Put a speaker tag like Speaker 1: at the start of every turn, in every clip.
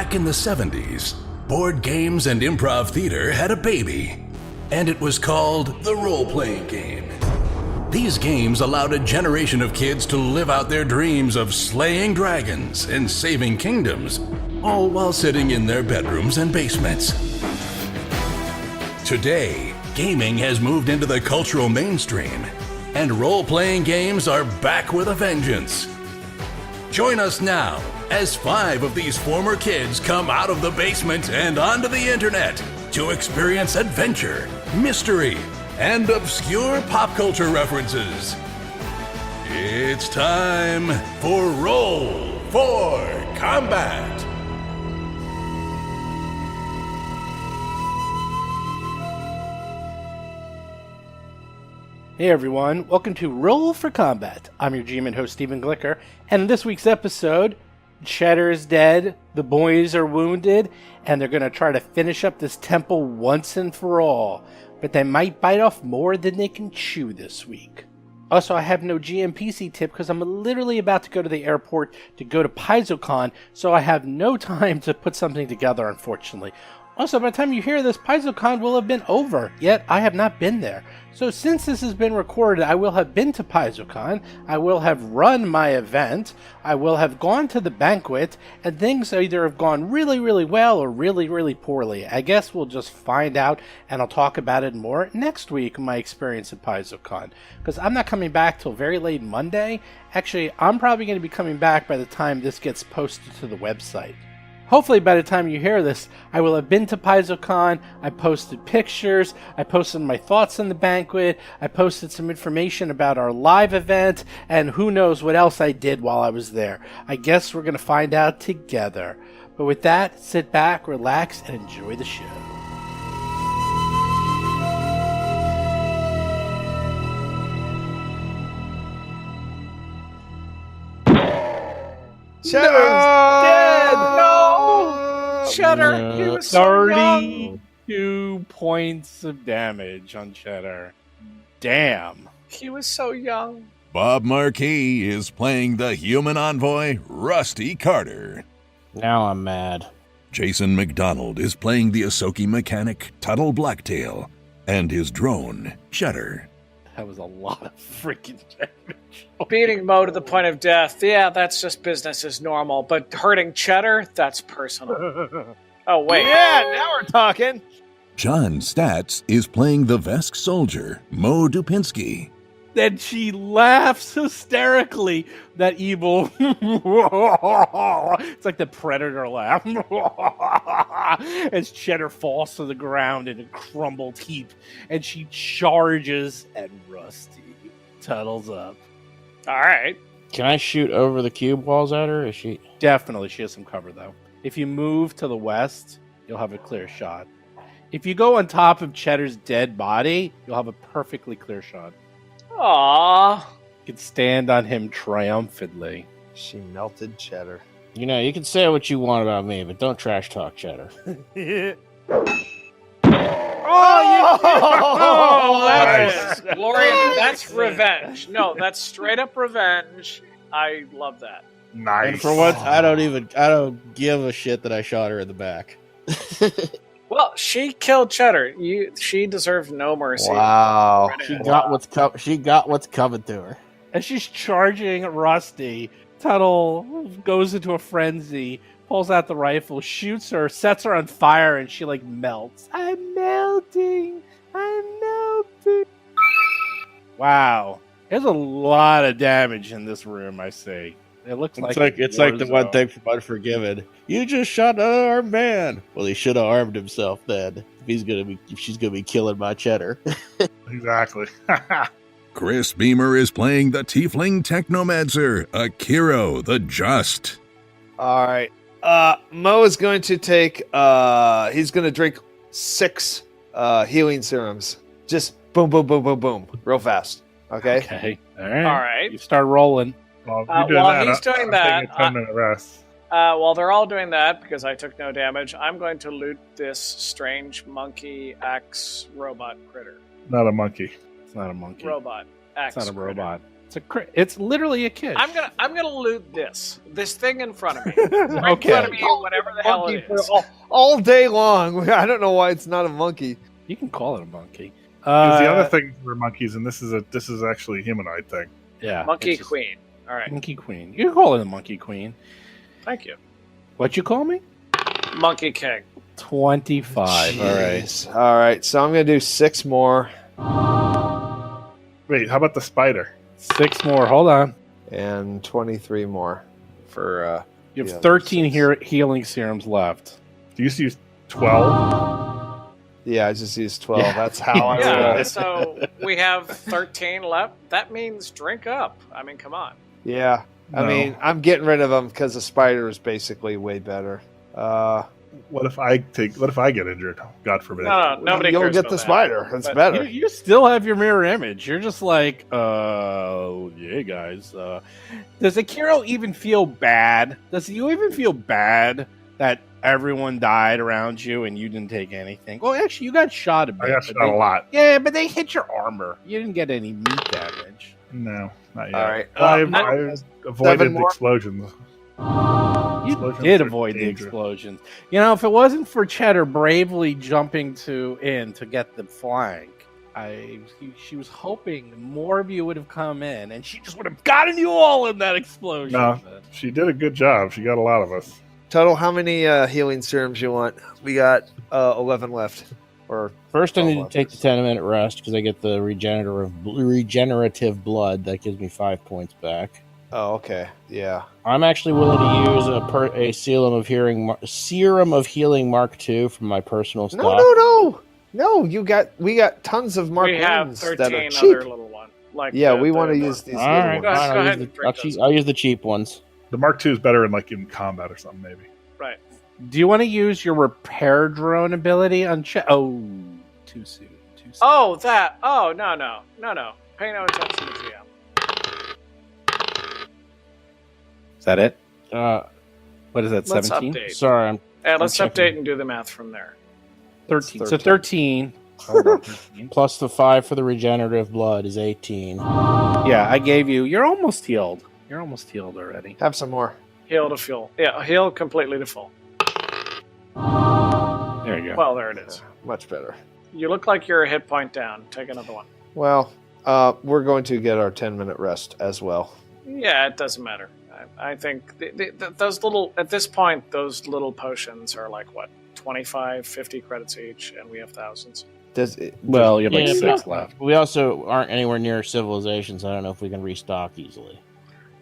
Speaker 1: Back in the 70s, board games and improv theater had a baby, and it was called the role-playing game. These games allowed a generation of kids to live out their dreams of slaying dragons and saving kingdoms, all while sitting in their bedrooms and basements. Today, gaming has moved into the cultural mainstream, and role-playing games are back with a vengeance. Join us now as 5 of these former kids come out of the basement and onto the internet to experience adventure, mystery, and obscure pop culture references. It's time for Roll for Combat!
Speaker 2: Hey everyone, welcome to Roll for Combat. I'm your GM and host Stephen Glicker, and in this week's episode, Cheddar is dead, the boys are wounded, and they're going to try to finish up this temple once and for all. But they might bite off more than they can chew this week. Also, I have no GMPC tip because I'm literally about to go to the airport to go to PaizoCon, so I have no time to put something together, unfortunately. Also, by the time you hear this, PaizoCon will have been over, yet I have not been there. So since this has been recorded, I will have been to PaizoCon, I will have run my event, I will have gone to the banquet, and things either have gone really, really well or really, really poorly. I guess we'll just find out, and I'll talk about it more next week, my experience at PaizoCon. Because I'm not coming back till very late Monday. Actually, I'm probably going to be coming back by the time this gets posted to the website. Hopefully by the time you hear this, I will have been to PaizoCon, I posted pictures, I posted my thoughts on the banquet, I posted some information about our live event, and who knows what else I did while I was there. I guess we're going to find out together. But with that, sit back, relax, and enjoy the show.
Speaker 3: Cheddar's dead! No!
Speaker 4: Cheddar, he was so young.
Speaker 2: 32 points of damage on Cheddar. Damn.
Speaker 4: He was so young.
Speaker 1: Bob Marquis is playing the human envoy, Rusty Carter.
Speaker 3: Now I'm mad.
Speaker 1: Jason McDonald is playing the Ahsoki mechanic, Tuttle Blacktail, and his drone, Cheddar.
Speaker 2: That was a lot of freaking damage.
Speaker 4: Beating Mo to the point of death, yeah, that's just business as normal. But hurting Cheddar, that's personal. Oh, wait.
Speaker 3: Yeah, now we're talking.
Speaker 1: John Statz is playing the Vesk soldier, Mo Dupinsky.
Speaker 2: Then she laughs hysterically. That evil. It's like the Predator laugh. As Cheddar falls to the ground in a crumbled heap. And she charges at Rusty. Tuttles up.
Speaker 4: All right.
Speaker 3: Can I shoot over the cube walls at her? Is she?
Speaker 2: Definitely, she has some cover, though. If you move to the west, you'll have a clear shot. If you go on top of Cheddar's dead body, you'll have a perfectly clear shot.
Speaker 4: Aww.
Speaker 2: You can stand on him triumphantly.
Speaker 5: She melted Cheddar.
Speaker 3: You know, you can say what you want about me, but don't trash talk Cheddar.
Speaker 4: Oh, that's
Speaker 5: Nice.
Speaker 4: glorious. That's revenge. No, that's straight up revenge. I love that.
Speaker 5: Nice.
Speaker 3: And for once, I don't give a shit that I shot her in the back.
Speaker 4: Well, she killed Cheddar. She deserved no mercy.
Speaker 5: Wow.
Speaker 3: She got what's coming to her.
Speaker 2: As she's charging Rusty, Tuttle goes into a frenzy, pulls out the rifle, shoots her, sets her on fire, and she, melts. I'm melting. Wow. There's a lot of damage in this room, I see. It looks
Speaker 3: It's like the one thing from Unforgiven. You just shot an unarmed man. Well, he should have armed himself then. If she's gonna be killing my Cheddar.
Speaker 5: Exactly.
Speaker 1: Chris Beamer is playing the Tiefling Technomancer, Akiro the Just.
Speaker 5: All right. Mo is going to take. He's going to drink 6 healing serums. Just boom, boom, boom, boom, boom, real fast. Okay.
Speaker 2: Okay. All right.
Speaker 4: All right.
Speaker 2: You start rolling.
Speaker 5: Well,
Speaker 4: While he's doing that,
Speaker 5: taking a 10-minute rest.
Speaker 4: while they're all doing that, because I took no damage, I'm going to loot this strange monkey axe robot critter.
Speaker 5: Not a monkey.
Speaker 2: It's not a monkey.
Speaker 4: Robot. Axe
Speaker 2: It's not a
Speaker 4: critter.
Speaker 2: robot. It's literally a kiss.
Speaker 4: I'm gonna loot this thing in front of me.
Speaker 2: Okay.
Speaker 4: In front of me, whatever the hell it is.
Speaker 5: All day long. I don't know why it's not a monkey.
Speaker 2: You can call it a monkey.
Speaker 6: Because the other thing for monkeys, and this is actually a humanoid thing.
Speaker 2: Yeah.
Speaker 4: Monkey Queen. All right.
Speaker 2: Monkey Queen. You can call it a Monkey Queen.
Speaker 4: Thank you.
Speaker 2: What you call me?
Speaker 4: Monkey King.
Speaker 2: 25. All right.
Speaker 5: Jeez. All right. So I'm going to do 6 more.
Speaker 6: Wait, how about the spider?
Speaker 2: 6 more. Hold on.
Speaker 5: And 23 more for...
Speaker 2: You have
Speaker 5: Yeah,
Speaker 2: 13 healing serums left.
Speaker 6: Do you use 12?
Speaker 5: Yeah, I just used 12.
Speaker 2: Yeah.
Speaker 5: That's how I
Speaker 4: Yeah,
Speaker 5: roll.
Speaker 4: so we have 13 left. That means drink up. I mean, come on.
Speaker 5: Yeah. I
Speaker 6: No.
Speaker 5: mean, I'm getting rid of them because the spider is basically way better.
Speaker 6: What if I get injured? God forbid.
Speaker 4: No, nobody
Speaker 5: You'll
Speaker 4: cares
Speaker 5: get
Speaker 4: about
Speaker 5: the
Speaker 4: that.
Speaker 5: spider. It's
Speaker 4: But
Speaker 5: better.
Speaker 2: You still have your mirror image. You're just like, yeah, guys. Does Akiro even feel bad? Does you even feel bad that everyone died around you and you didn't take anything? Well, actually, you got shot a bit.
Speaker 6: I got
Speaker 2: but
Speaker 6: shot a lot.
Speaker 2: Yeah, but they hit your armor. You didn't get any meat damage.
Speaker 6: No, not yet.
Speaker 5: All right.
Speaker 6: I
Speaker 5: Seven
Speaker 6: avoided
Speaker 5: more?
Speaker 6: explosions.
Speaker 2: You
Speaker 6: Explosions
Speaker 2: did
Speaker 6: are
Speaker 2: avoid the
Speaker 6: dangerous.
Speaker 2: explosions. You know, if it wasn't for Cheddar bravely jumping in to get the flank, she was hoping more of you would have come in, and she just would have gotten you all in that explosion.
Speaker 6: No, she did a good job. She got a lot of us.
Speaker 5: Total, how many healing serums you want? We got 11 left. Or
Speaker 3: First, I need to
Speaker 5: 12
Speaker 3: take the 10-minute rest because I get the regenerative blood. That gives me 5 points back.
Speaker 5: Oh, okay. Yeah.
Speaker 3: I'm actually willing to use a serum of healing Mark II from my personal stock.
Speaker 5: No, we got tons of Mark
Speaker 4: we have
Speaker 5: I's that are
Speaker 4: 13
Speaker 5: cheap.
Speaker 4: other little ones. Like
Speaker 5: Yeah, we want to use these
Speaker 3: All
Speaker 5: little
Speaker 3: right,
Speaker 5: ones.
Speaker 3: fine.
Speaker 4: Go ahead and drink
Speaker 3: I'll use the cheap ones.
Speaker 6: The Mark II is better in combat or something, maybe.
Speaker 4: Right.
Speaker 2: Do you want to use your repair drone ability on Oh, too soon.
Speaker 4: Oh, that. Oh, no. Pay no attention to GM.
Speaker 2: Is that it? What is that,
Speaker 4: Let's
Speaker 2: 17?
Speaker 4: update.
Speaker 3: Sorry, I'm
Speaker 4: Let's
Speaker 3: checking.
Speaker 4: update and do the math from there.
Speaker 2: 13. So 13.
Speaker 3: plus the 5 for the regenerative blood is 18.
Speaker 2: Yeah, I gave you. You're almost healed. You're almost healed already.
Speaker 5: Have some more.
Speaker 4: Heal to full. Yeah, heal completely to full.
Speaker 2: There you go.
Speaker 4: Well, there it is.
Speaker 5: Much better.
Speaker 4: You look like you're a hit point down. Take another one.
Speaker 5: Well, we're going to get our 10-minute rest as well.
Speaker 4: Yeah, it doesn't matter. I think those little, at this point, those little potions are like, what, 25, 50 credits each, and we have thousands.
Speaker 2: Well, you have like
Speaker 3: Yeah,
Speaker 2: 6 left.
Speaker 3: We also aren't anywhere near civilization, so I don't know if we can restock easily.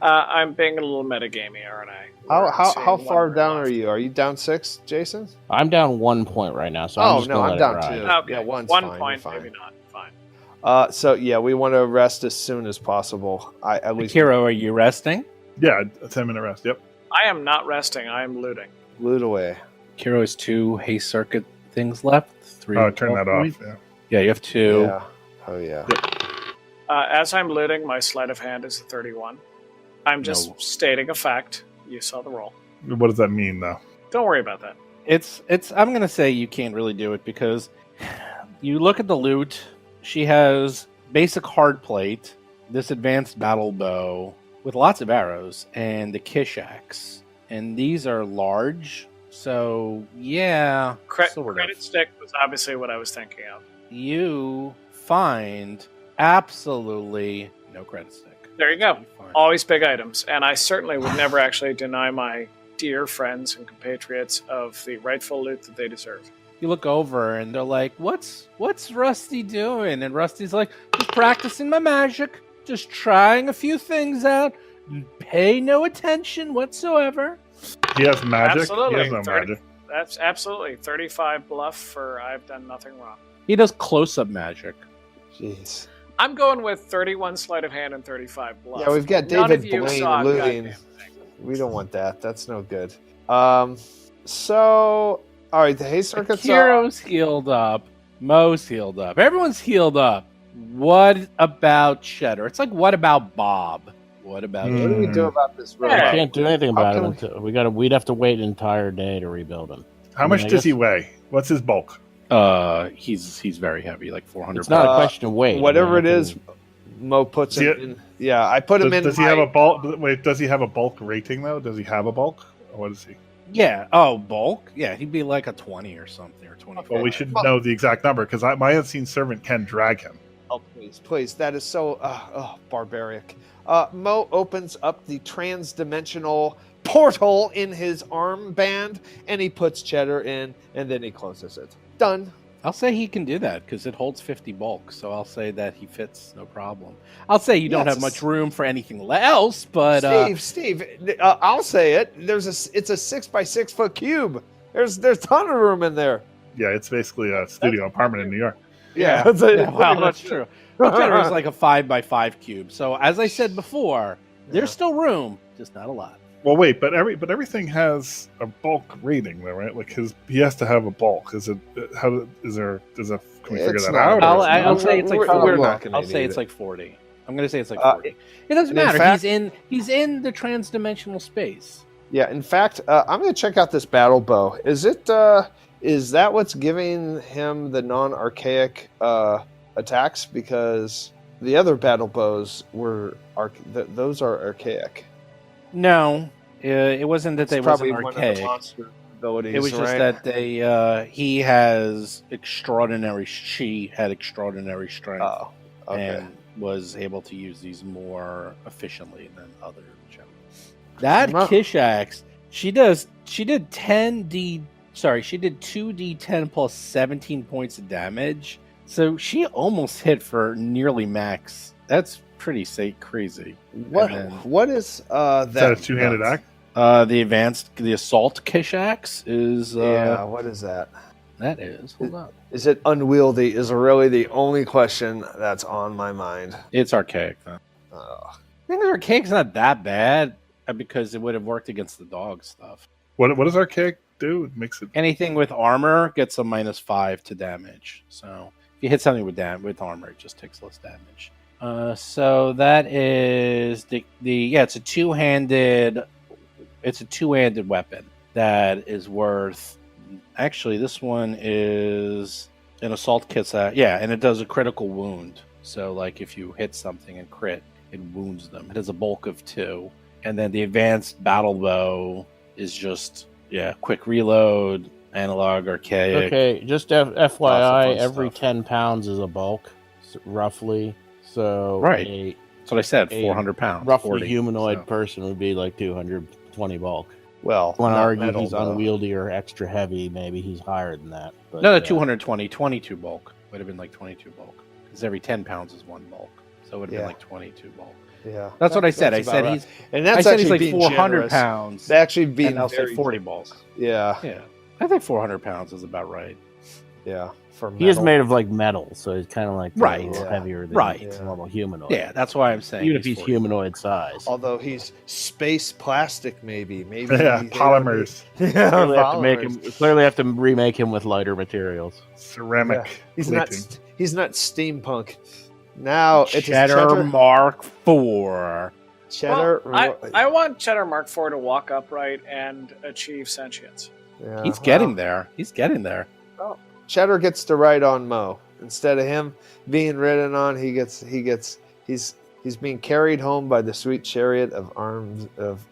Speaker 4: I'm being a little metagamey, aren't I?
Speaker 5: How
Speaker 4: Seeing
Speaker 5: far
Speaker 4: one
Speaker 5: down
Speaker 4: left.
Speaker 5: are you? Are you down 6, Jason?
Speaker 3: I'm down 1 point right now, so I'm just gonna let it
Speaker 5: down
Speaker 3: ride.
Speaker 5: 2.
Speaker 4: Okay,
Speaker 5: Yeah, one's
Speaker 4: one
Speaker 5: fine,
Speaker 4: point,
Speaker 5: you're fine.
Speaker 4: maybe not. Fine.
Speaker 5: So yeah, we want to rest as soon as possible. At least
Speaker 2: Akiro, are you resting?
Speaker 6: Yeah, a 10-minute rest. Yep.
Speaker 4: I am not resting. I am looting.
Speaker 5: loot away.
Speaker 2: Akiro has 2 haste circuit things left. 3.
Speaker 6: Oh, turn that off. Yeah.
Speaker 2: Yeah, you have 2.
Speaker 5: Yeah. Oh yeah.
Speaker 4: As I'm looting, my sleight of hand is a 31. I'm just
Speaker 2: No.
Speaker 4: stating a fact. You saw the roll.
Speaker 6: What does that mean, though?
Speaker 4: Don't worry about that.
Speaker 2: It's I'm gonna say you can't really do it because you look at the loot. She has basic hard plate, this advanced battle bow with lots of arrows, and the Kish axe. And these are large, so yeah, sort of.
Speaker 4: Credit stick was obviously what I was thinking of.
Speaker 2: You find absolutely no credit stick.
Speaker 4: There you go.
Speaker 2: You find-
Speaker 4: Always big items. And I certainly would never actually deny my dear friends and compatriots of the rightful loot that they deserve.
Speaker 2: You look over and they're like, what's Rusty doing? And Rusty's like, just practicing my magic, just trying a few things out, pay no attention whatsoever.
Speaker 6: He has magic.
Speaker 4: Absolutely.
Speaker 6: He has no
Speaker 4: 30
Speaker 6: magic.
Speaker 4: That's absolutely 35 bluff for I've done nothing wrong.
Speaker 2: He does close-up magic.
Speaker 5: Jeez.
Speaker 4: I'm going with 31 sleight of hand and 35 bluff.
Speaker 5: Yeah, we've got
Speaker 4: None
Speaker 5: David
Speaker 4: of you
Speaker 5: Blaine
Speaker 4: saw a
Speaker 5: looting.
Speaker 4: goddamn thing.
Speaker 5: We don't want that. That's no good. So all right, the haste circuits are.
Speaker 2: Kiro's healed up. Mo's healed up. Everyone's healed up. What about Cheddar? It's like, what about Bob? What about
Speaker 5: What do we do about this road?
Speaker 3: We
Speaker 4: Hey.
Speaker 3: can't do anything about
Speaker 5: How
Speaker 3: it
Speaker 5: can
Speaker 3: until we'd have to wait an entire day to rebuild him.
Speaker 6: How much
Speaker 3: I
Speaker 6: does
Speaker 3: guess-
Speaker 6: he weigh? What's his bulk?
Speaker 2: He's very heavy, like 400
Speaker 3: It's not a
Speaker 5: Uh,
Speaker 3: question of weight.
Speaker 5: Whatever
Speaker 3: I
Speaker 5: it
Speaker 3: mean, I
Speaker 5: is, Mo puts
Speaker 6: See
Speaker 5: it
Speaker 6: it?
Speaker 5: in. Yeah, I put him in.
Speaker 6: Does he have a bulk? Wait, does he have a bulk rating though? Does he have a bulk? Or what is he?
Speaker 2: Yeah. Oh, bulk. Yeah, he'd be like a 20 or something, or 25.
Speaker 6: Well, we should know the exact number because my unseen servant can drag him.
Speaker 5: Oh, please. That is so barbaric. Mo opens up the trans-dimensional portal in his armband, and he puts Cheddar in, and then he closes it. Done.
Speaker 2: I'll say he can do that because it holds 50 bulk, so I'll say that he fits no problem. I'll say you don't have much room for anything else, but
Speaker 5: Steve, I'll say it. It's a 6 by 6 foot cube. There's a ton of room in there.
Speaker 6: Yeah, it's basically a studio apartment in New York.
Speaker 5: Yeah,
Speaker 2: wow, that's true. Cheddar is like a 5 by 5 cube. So as I said before, there's still room, just not a lot.
Speaker 6: Well, wait, but everything has a bulk rating, though, right? Like he has to have a bulk. Is it? Can we figure that out?
Speaker 2: I'll say it's like 40. I'll say it's like 40. I'm going to say it's like 40. It doesn't matter.
Speaker 5: Fact,
Speaker 2: he's in the trans-dimensional space.
Speaker 5: Yeah. In fact, I'm going to check out this battle bow. Is that what's giving him the non-archaic attacks? Because the other battle bows those are archaic.
Speaker 2: No, it wasn't that they wasn't archaic.
Speaker 5: Abilities,
Speaker 2: it was just that they she had extraordinary strength and was able to use these more efficiently than other generals. That Kishax, she did 2d10 plus 17 points of damage. So she almost hit for nearly max. That's pretty crazy.
Speaker 5: What is that?
Speaker 6: Is that a two-handed axe?
Speaker 2: The assault Kishax is.
Speaker 5: What is that?
Speaker 2: That is. Hold up.
Speaker 5: Is it unwieldy? Is really the only question that's on my mind.
Speaker 2: It's archaic, though. I think archaic's not that bad because it would have worked against the dog stuff.
Speaker 6: What does archaic do? It makes it
Speaker 2: anything with armor gets a -5 to damage. So if you hit something with armor, it just takes less damage. So that is it's a two-handed weapon that is worth. Actually, this one is an assault kit. And it does a critical wound. So like if you hit something and crit, it wounds them. It has a bulk of 2, and then the advanced battle bow is just quick reload, analog, archaic.
Speaker 3: Okay, just FYI, every
Speaker 2: stuff.
Speaker 3: 10 pounds is a bulk, roughly. So
Speaker 2: right, that's what I said. 400 pounds,
Speaker 3: roughly
Speaker 2: 40,
Speaker 3: humanoid person would be like 220 bulk.
Speaker 5: Well,
Speaker 3: I want to argue he's unwieldy or extra heavy. Maybe he's higher than that. But,
Speaker 2: no, 220, 22 bulk would have been like 22 bulk because every 10 pounds is 1 bulk, so it would have been like 22 bulk.
Speaker 5: Yeah,
Speaker 2: that's what I said. I said
Speaker 5: right.
Speaker 2: he's like 400 pounds.
Speaker 5: Actually, being
Speaker 2: and I'll say 40 bulk.
Speaker 5: Yeah.
Speaker 2: I think 400 pounds is about right.
Speaker 5: Yeah.
Speaker 3: He is made of like metal, so he's kind of like heavier than
Speaker 2: a
Speaker 3: normal humanoid.
Speaker 2: Yeah, that's why I'm saying.
Speaker 3: Even if he's humanoid size.
Speaker 5: Although he's space plastic, maybe.
Speaker 6: Polymers.
Speaker 3: Clearly have to remake him with lighter materials.
Speaker 6: Ceramic.
Speaker 5: He's not steampunk. Now it's
Speaker 2: Cheddar Mark IV.
Speaker 5: Cheddar.
Speaker 4: Well, I want Cheddar Mark IV to walk upright and achieve sentience.
Speaker 5: Yeah,
Speaker 2: he's getting there.
Speaker 5: Oh. Cheddar gets to ride on Mo instead of him being ridden on. He's being carried home by the sweet chariot of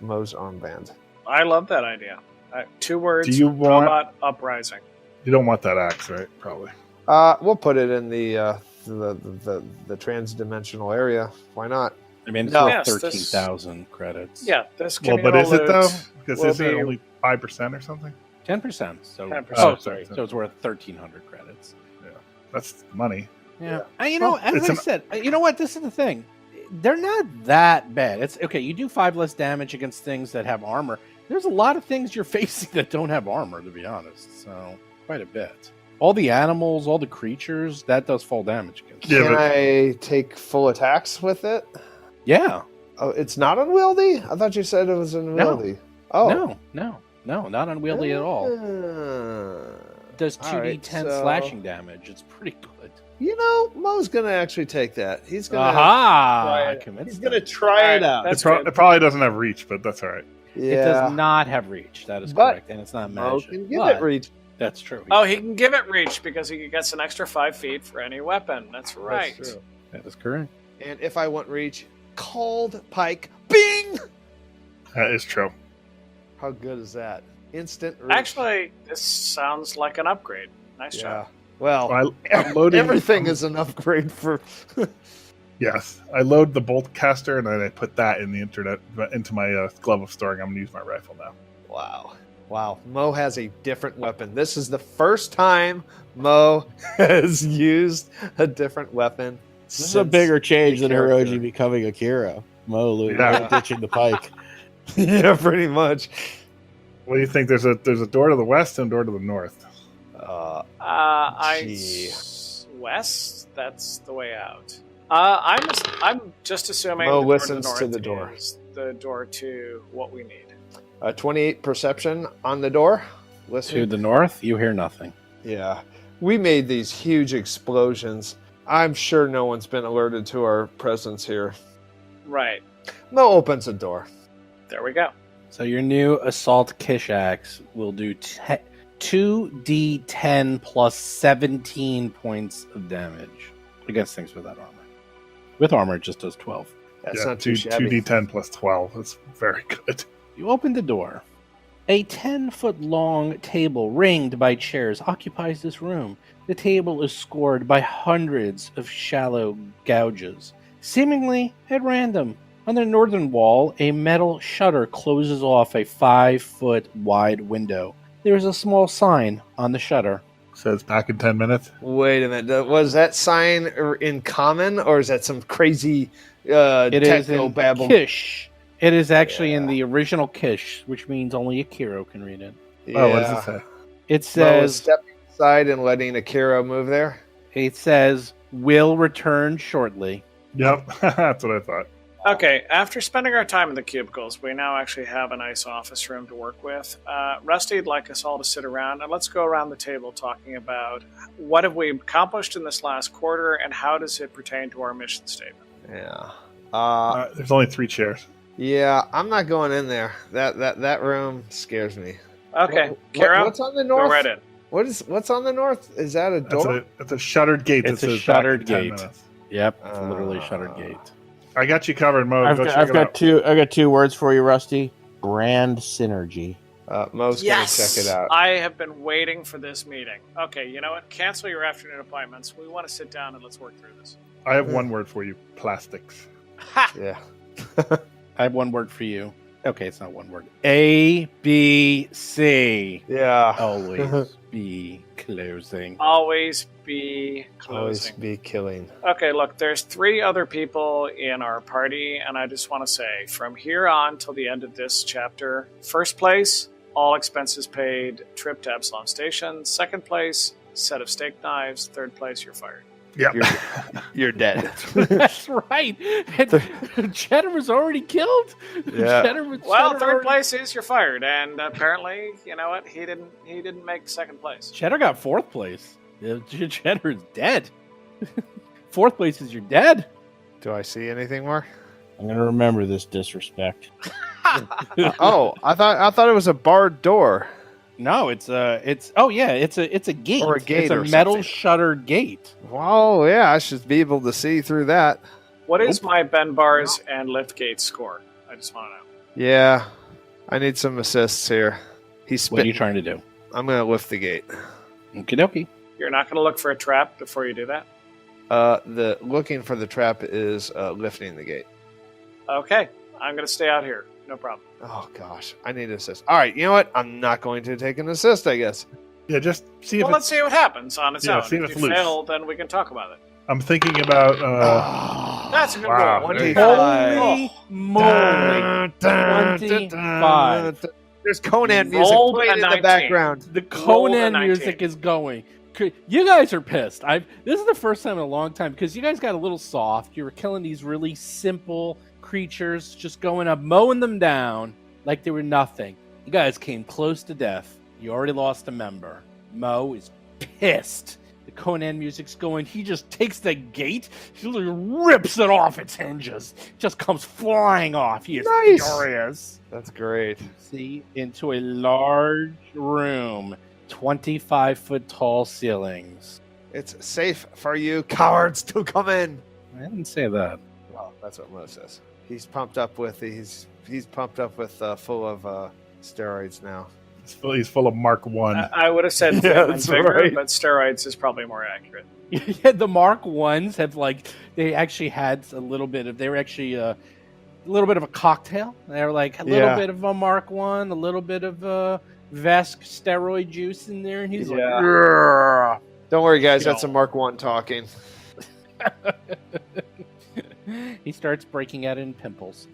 Speaker 5: Mo's armband.
Speaker 4: I love that idea. 2 words.
Speaker 6: Do you want
Speaker 4: robot uprising?
Speaker 6: You don't want that axe, right? Probably.
Speaker 5: We'll put it in the trans-dimensional area. Why not?
Speaker 2: I mean, it's worth 13,000 credits.
Speaker 4: Yeah, this.
Speaker 6: But is it though? Because isn't it only 5% or something?
Speaker 2: 10%. So
Speaker 4: 10%.
Speaker 2: Oh, sorry. So it's worth 1,300 credits.
Speaker 6: Yeah, that's money.
Speaker 2: Yeah. As I said, you know what? This is the thing. They're not that bad. It's okay. You do 5 less damage against things that have armor. There's a lot of things you're facing that don't have armor, to be honest. So quite a bit. All the animals, all the creatures, that does fall damage against.
Speaker 5: Can I take full attacks with it?
Speaker 2: Yeah.
Speaker 5: Oh, it's not unwieldy? I thought you said it was unwieldy.
Speaker 2: No, not unwieldy at all. Does 2d10 slashing damage. It's pretty good.
Speaker 5: Mo's going to actually take that. He's going to try it out.
Speaker 6: It probably doesn't have reach, but that's all right.
Speaker 2: Yeah. It does not have reach. That is correct. And it's not magic.
Speaker 5: Mo can give it reach.
Speaker 2: That's true.
Speaker 4: He can give it reach because he gets an extra 5 feet for any weapon. That's right.
Speaker 2: That's true. That is correct.
Speaker 5: And if I want reach, cold pike. Bing!
Speaker 6: That is true.
Speaker 5: How good is that? Instant reach.
Speaker 4: Actually, this sounds like an upgrade. Nice job.
Speaker 5: Well,
Speaker 6: I'm loading,
Speaker 5: everything is an upgrade for.
Speaker 6: Yes, I load the bolt caster and then I put that in the into my glove of storing. I'm going to use my rifle now.
Speaker 5: Wow. Mo has a different weapon. This is the first time Mo has used a different weapon.
Speaker 3: This is a bigger change than
Speaker 5: character.
Speaker 3: Hiroji becoming Akira. Mo
Speaker 6: Yeah.
Speaker 3: ditching the pike.
Speaker 5: Yeah, pretty much.
Speaker 6: What do you think? There's a door to the west and a door to the north.
Speaker 4: West. That's the way out. I'm just assuming
Speaker 5: Mo
Speaker 4: the door
Speaker 5: listens
Speaker 4: to
Speaker 5: to
Speaker 4: the
Speaker 5: the door.
Speaker 4: north is the door to what we need.
Speaker 5: 28 perception on the door. Listen.
Speaker 2: To the north, you hear nothing.
Speaker 5: Yeah. We made these huge explosions. I'm sure no one's been alerted to our presence here.
Speaker 4: Right.
Speaker 5: Mo opens a door.
Speaker 4: There we go.
Speaker 2: So your new assault kish axe will do 2d10 plus 17 points of damage against things without armor. With armor, it just does 12.
Speaker 5: That's not too shabby.
Speaker 6: 2d10 plus 12. That's very good.
Speaker 2: You open the door. A 10-foot-long table ringed by chairs occupies this room. The table is scored by hundreds of shallow gouges, seemingly at random. On the northern wall, a metal shutter closes off a 5-foot-wide window. There is a small sign on the shutter.
Speaker 6: Says back in 10 minutes.
Speaker 5: Wait a minute. Was that sign in common, or is that some crazy
Speaker 2: It is
Speaker 5: techno
Speaker 2: in
Speaker 5: babble?
Speaker 2: Kish. It is actually in the original Kish, which means only Akira can read it.
Speaker 6: Oh, what does it say?
Speaker 2: It
Speaker 5: Mo is
Speaker 2: says,
Speaker 5: stepping aside and letting Akira move there.
Speaker 2: will return shortly.
Speaker 6: Yep, that's what I thought.
Speaker 4: Okay, after spending our time in the cubicles, we now actually have a nice office room to work with. Rusty'd like us all to sit around, and let's go around the table talking about what have we accomplished in this last quarter, and how does it pertain to our mission statement.
Speaker 5: Yeah.
Speaker 6: There's only 3 chairs.
Speaker 5: Yeah, I'm not going in there. That room scares me.
Speaker 4: Okay, Kira,
Speaker 5: what's on the north?
Speaker 4: go right in.
Speaker 5: What's on the north? Is that a door?
Speaker 6: It's a shuttered gate.
Speaker 2: It's
Speaker 6: that
Speaker 2: a
Speaker 6: says
Speaker 2: shuttered
Speaker 6: back in 10
Speaker 2: gate.
Speaker 6: minutes.
Speaker 2: Yep, it's literally a shuttered gate.
Speaker 6: I got you covered, Mo.
Speaker 3: I've
Speaker 6: Go
Speaker 3: got,
Speaker 6: check it out.
Speaker 3: I got 2 words for you, Rusty. Brand synergy.
Speaker 5: Mo's going to check it out.
Speaker 4: I have been waiting for this meeting. Okay, you know what? Cancel your afternoon appointments. We want to sit down and let's work through this.
Speaker 6: I have one word for you. Plastics.
Speaker 4: Ha!
Speaker 5: Yeah.
Speaker 2: I have one word for you. Okay, it's not one word. A, B, C.
Speaker 5: Yeah.
Speaker 2: Always be closing.
Speaker 4: Always be
Speaker 5: Always
Speaker 4: closing.
Speaker 5: be killing.
Speaker 4: Okay, look, there's 3 other people in our party, and I just want to say, from here on till the end of this chapter, first place, all expenses paid, trip to Epsilon Station. Second place, set of steak knives. Third place, you're fired.
Speaker 6: Yep.
Speaker 5: You're dead.
Speaker 2: That's right. Cheddar was already killed.
Speaker 5: Yeah.
Speaker 4: Well, third place is you're fired, and apparently, you know what? He didn't make second place.
Speaker 2: Cheddar got 4th place. Cheddar is dead. 4th place is you're dead.
Speaker 5: Do I see anything more?
Speaker 3: I'm going to remember this disrespect.
Speaker 5: Oh, I thought it was a barred door.
Speaker 2: No, it's a gate.
Speaker 5: Or a gate
Speaker 2: It's a
Speaker 5: or
Speaker 2: metal
Speaker 5: something.
Speaker 2: shuttered gate.
Speaker 5: Oh, yeah, I should be able to see through that.
Speaker 4: What is my Ben bars and lift gate score? I just want to know.
Speaker 5: Yeah, I need some assists here. He's
Speaker 2: What are you
Speaker 5: spitting.
Speaker 2: trying to do?
Speaker 5: I'm going to lift the gate.
Speaker 2: Okie dokie.
Speaker 4: You're not going to look for a trap before you do that?
Speaker 5: The looking for the trap is lifting the gate.
Speaker 4: Okay, I'm going to stay out here. No problem.
Speaker 5: Oh, gosh, I need assist. All right, you know what? I'm not going to take an assist, I guess.
Speaker 6: Yeah, just see if
Speaker 4: Well, let's see what happens on its
Speaker 6: Yeah,
Speaker 4: own.
Speaker 6: see if
Speaker 4: If
Speaker 6: it's
Speaker 4: you
Speaker 6: loose.
Speaker 4: fail, then we can talk about it.
Speaker 6: I'm thinking about.
Speaker 4: That's a good
Speaker 6: Wow.
Speaker 4: roll.
Speaker 6: There you
Speaker 2: Holy moly. 25.
Speaker 5: There's Conan music
Speaker 4: Rolled
Speaker 5: playing
Speaker 4: a
Speaker 5: in the
Speaker 4: 19.
Speaker 5: background.
Speaker 2: The
Speaker 4: Roll a
Speaker 2: Conan
Speaker 4: 19.
Speaker 2: music is going. You guys are pissed. This is the first time in a long time because you guys got a little soft. You were killing these really simple creatures, just going up, mowing them down like they were nothing. You guys came close to death. You already lost a member. Mo is pissed. The Conan music's going. He just takes the gate. He rips it off its hinges. Just comes flying off. He is
Speaker 5: Nice.
Speaker 2: furious.
Speaker 5: That's great.
Speaker 2: See into a large room, 25-foot tall ceilings.
Speaker 5: It's safe for you cowards to come in.
Speaker 2: I didn't say that.
Speaker 5: That's what Mo says. He's pumped up with full of steroids now.
Speaker 6: He's full of Mark 1.
Speaker 4: I would have said
Speaker 5: Yeah,
Speaker 4: Fitman
Speaker 5: that's
Speaker 4: Vigor,
Speaker 5: right.
Speaker 4: but steroids is probably more accurate.
Speaker 2: Yeah, the Mark Ones have they actually had a little bit of. They were actually a little bit of a cocktail. They were like a little bit of a Mark One, a little bit of Vesk steroid juice in there, and he's like, "Grrr."
Speaker 5: Don't worry, guys.
Speaker 2: You
Speaker 5: That's
Speaker 2: know.
Speaker 5: a Mark 1 talking.
Speaker 2: He starts breaking out in pimples.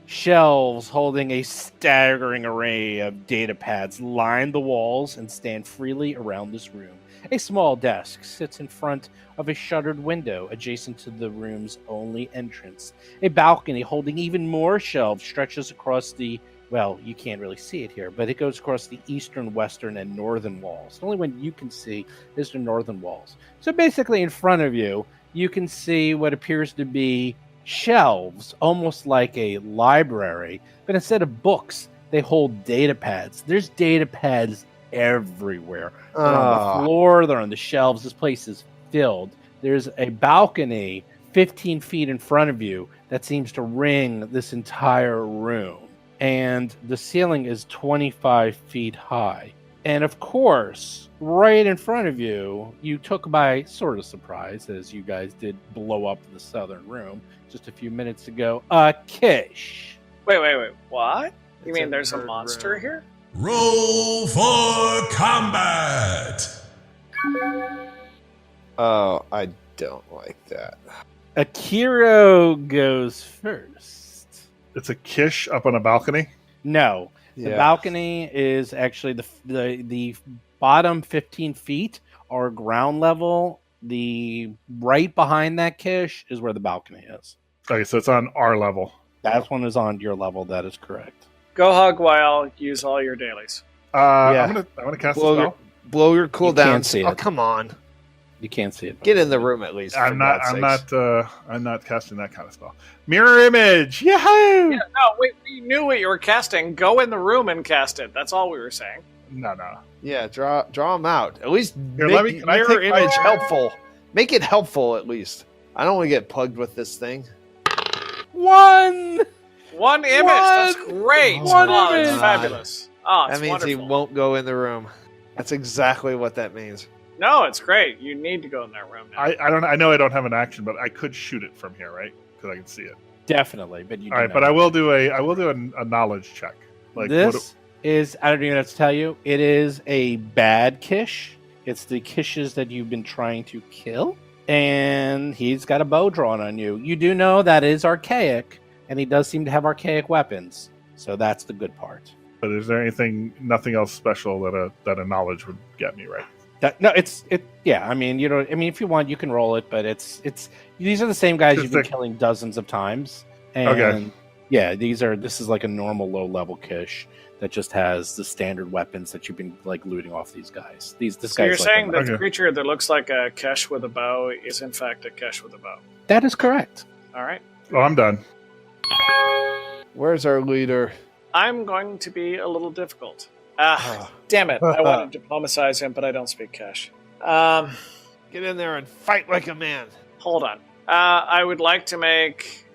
Speaker 2: Shelves holding a staggering array of data pads line the walls and stand freely around this room. A small desk sits in front of a shuttered window adjacent to the room's only entrance. A balcony holding even more shelves stretches across well, you can't really see it here, but it goes across the eastern, western, and northern walls. The only one you can see is the northern walls. So basically in front of you, you can see what appears to be shelves, almost like a library, but instead of books, they hold data pads. There's data pads everywhere. They're on the floor, they're on the shelves. This place is filled. There's a balcony 15 feet in front of you that seems to ring this entire room. And the ceiling is 25 feet high. And of course, right in front of you, you took by sort of surprise, as you guys did blow up the southern room just a few minutes ago, a Kish.
Speaker 4: Wait. What? You
Speaker 5: It's
Speaker 4: mean
Speaker 5: a
Speaker 4: there's a
Speaker 5: third
Speaker 4: monster
Speaker 5: room.
Speaker 4: here?
Speaker 1: Roll for combat!
Speaker 5: Oh, I don't like that.
Speaker 2: Akiro goes first.
Speaker 6: It's a Kish up on a balcony.
Speaker 2: No, the balcony is actually the bottom 15 feet are ground level. The right behind that Kish is where the balcony is.
Speaker 6: Okay, so it's on our level.
Speaker 2: That one is on your level. That is correct.
Speaker 4: Go hug while use all your dailies.
Speaker 6: I'm gonna cast a spell.
Speaker 5: Blow your
Speaker 2: can't
Speaker 5: cooldowns.
Speaker 2: see
Speaker 5: Oh,
Speaker 2: it.
Speaker 5: come on.
Speaker 2: You can't see it.
Speaker 5: Get in the room at least.
Speaker 6: I'm
Speaker 5: for
Speaker 6: not.
Speaker 5: God's sakes.
Speaker 6: I'm not casting that kind of spell. Mirror image. Yahoo!
Speaker 4: Yeah, no, we knew what you were casting. Go in the room and cast it. That's all we were saying.
Speaker 6: No.
Speaker 5: Yeah, draw them out. At least
Speaker 6: Here,
Speaker 5: make
Speaker 6: can I
Speaker 5: mirror
Speaker 6: take my-
Speaker 5: image helpful. Make it helpful at least. I don't want to get plugged with this thing.
Speaker 2: One.
Speaker 4: One image. That's great.
Speaker 2: One
Speaker 4: Oh,
Speaker 2: image.
Speaker 4: it's fabulous. Oh, it's
Speaker 5: That means
Speaker 4: wonderful.
Speaker 5: he won't go in the room. That's exactly what that means.
Speaker 4: No, it's great. You need to go in that room now.
Speaker 6: I don't. I know I don't have an action, but I could shoot it from here, right? Because I can see it.
Speaker 2: Definitely, but you.
Speaker 6: All right, but I will do a knowledge check. Like
Speaker 2: This is, I don't even have to tell you, it is a bad Kish. It's the Kishes that you've been trying to kill. And he's got a bow drawn on you. You do know that is archaic, and he does seem to have archaic weapons. So that's the good part.
Speaker 6: But is there nothing else special that a knowledge would get me, right?
Speaker 2: Yeah, I mean, if you want, you can roll it, but it's these are the same guys
Speaker 6: Just
Speaker 2: you've been
Speaker 6: the-
Speaker 2: killing dozens of times. And
Speaker 6: Okay.
Speaker 2: yeah, this is like a normal low level Kish that just has the standard weapons that you've been like looting off these guys. This
Speaker 4: So
Speaker 2: guy's
Speaker 4: you're saying
Speaker 2: like
Speaker 4: that the
Speaker 6: Okay.
Speaker 4: creature that looks like a Kesh with a bow is in fact a Kesh with a bow.
Speaker 2: that is correct.
Speaker 4: All right.
Speaker 6: Oh, I'm done.
Speaker 5: Where's our leader?
Speaker 4: I'm going to be a little difficult. Damn it. I want to diplomatize him, but I don't speak Kesh.
Speaker 5: Get in there and fight like a man.
Speaker 4: Hold on. I would like to make...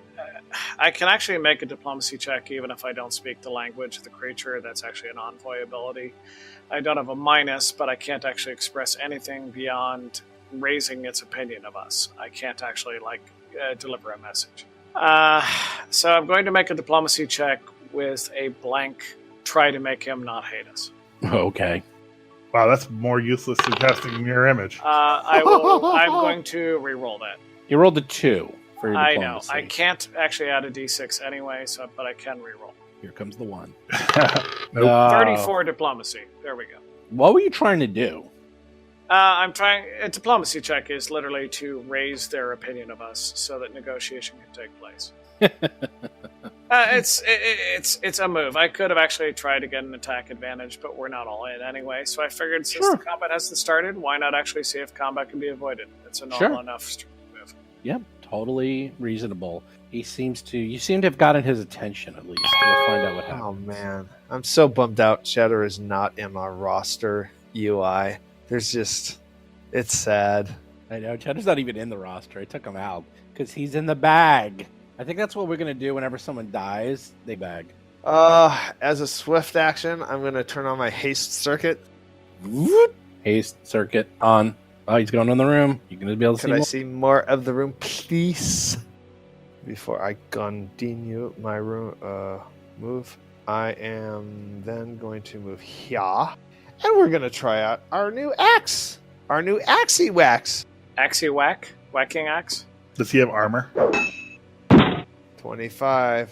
Speaker 4: I can actually make a diplomacy check even if I don't speak the language of the creature. That's actually an envoy ability. I don't have a minus, but I can't actually express anything beyond raising its opinion of us. I can't actually, deliver a message. So I'm going to make a diplomacy check with a blank, try to make him not hate us.
Speaker 2: Okay.
Speaker 6: Wow, that's more useless than casting mirror image.
Speaker 4: I'm going to re-roll that.
Speaker 2: You rolled a 2 for your
Speaker 4: I
Speaker 2: diplomacy.
Speaker 4: know. I can't actually add a d6 anyway, but I can re-roll.
Speaker 2: Here comes the 1.
Speaker 6: Nope.
Speaker 4: 34 diplomacy. There we go.
Speaker 2: What were you trying to do?
Speaker 4: I'm trying. A diplomacy check is literally to raise their opinion of us so that negotiation can take place. It's a move. I could have actually tried to get an attack advantage, but we're not all in anyway. So I figured since the combat hasn't started, why not actually see if combat can be avoided? It's a normal enough move.
Speaker 2: Yep, totally reasonable. You seem to have gotten his attention at least. We'll find out what happens.
Speaker 5: Oh man, I'm so bummed out. Shadow is not in our roster UI. It's sad.
Speaker 2: I know Cheddar's not even in the roster. I took him out because he's in the bag. I think that's what we're going to do whenever someone dies. They bag.
Speaker 5: As a swift action, I'm going to turn on my haste circuit.
Speaker 2: Haste circuit on. Oh, he's going in the room. You're going to be able to
Speaker 5: Can
Speaker 2: see
Speaker 5: I
Speaker 2: more.
Speaker 5: see more of the room, please? Before I continue my room move, I am then going to move here, and we're going to try out our new axe, our new Axie Wax.
Speaker 4: Axie whack? Whacking axe?
Speaker 6: Does he have armor?
Speaker 5: 25.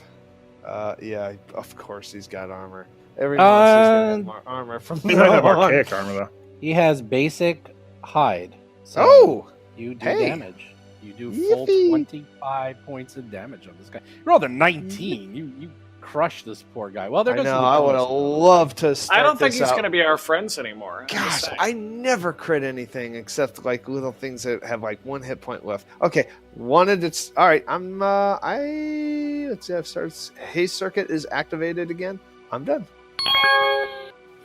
Speaker 5: Yeah, of course he's got armor. Every monster's gonna have more armor from
Speaker 6: He might have
Speaker 5: now on.
Speaker 6: archaic armor though.
Speaker 2: He has basic hide. So
Speaker 5: Oh!
Speaker 2: you do
Speaker 5: hey.
Speaker 2: damage. You do full
Speaker 5: Yippee.
Speaker 2: 25 points of damage on this guy. You rolled a 19. You crushed this poor guy. Well, there
Speaker 5: I
Speaker 2: goes
Speaker 5: know,
Speaker 2: the
Speaker 5: I would have
Speaker 2: bonus.
Speaker 5: loved to start
Speaker 4: I don't think
Speaker 5: this
Speaker 4: he's
Speaker 5: out.
Speaker 4: going to be our friends anymore. I'm just
Speaker 5: Gosh,
Speaker 4: saying.
Speaker 5: I never crit anything except like little things that have like 1 hit point left. Okay, wanted it's all right. I'm let's see. I've started. Haste circuit is activated again. I'm done.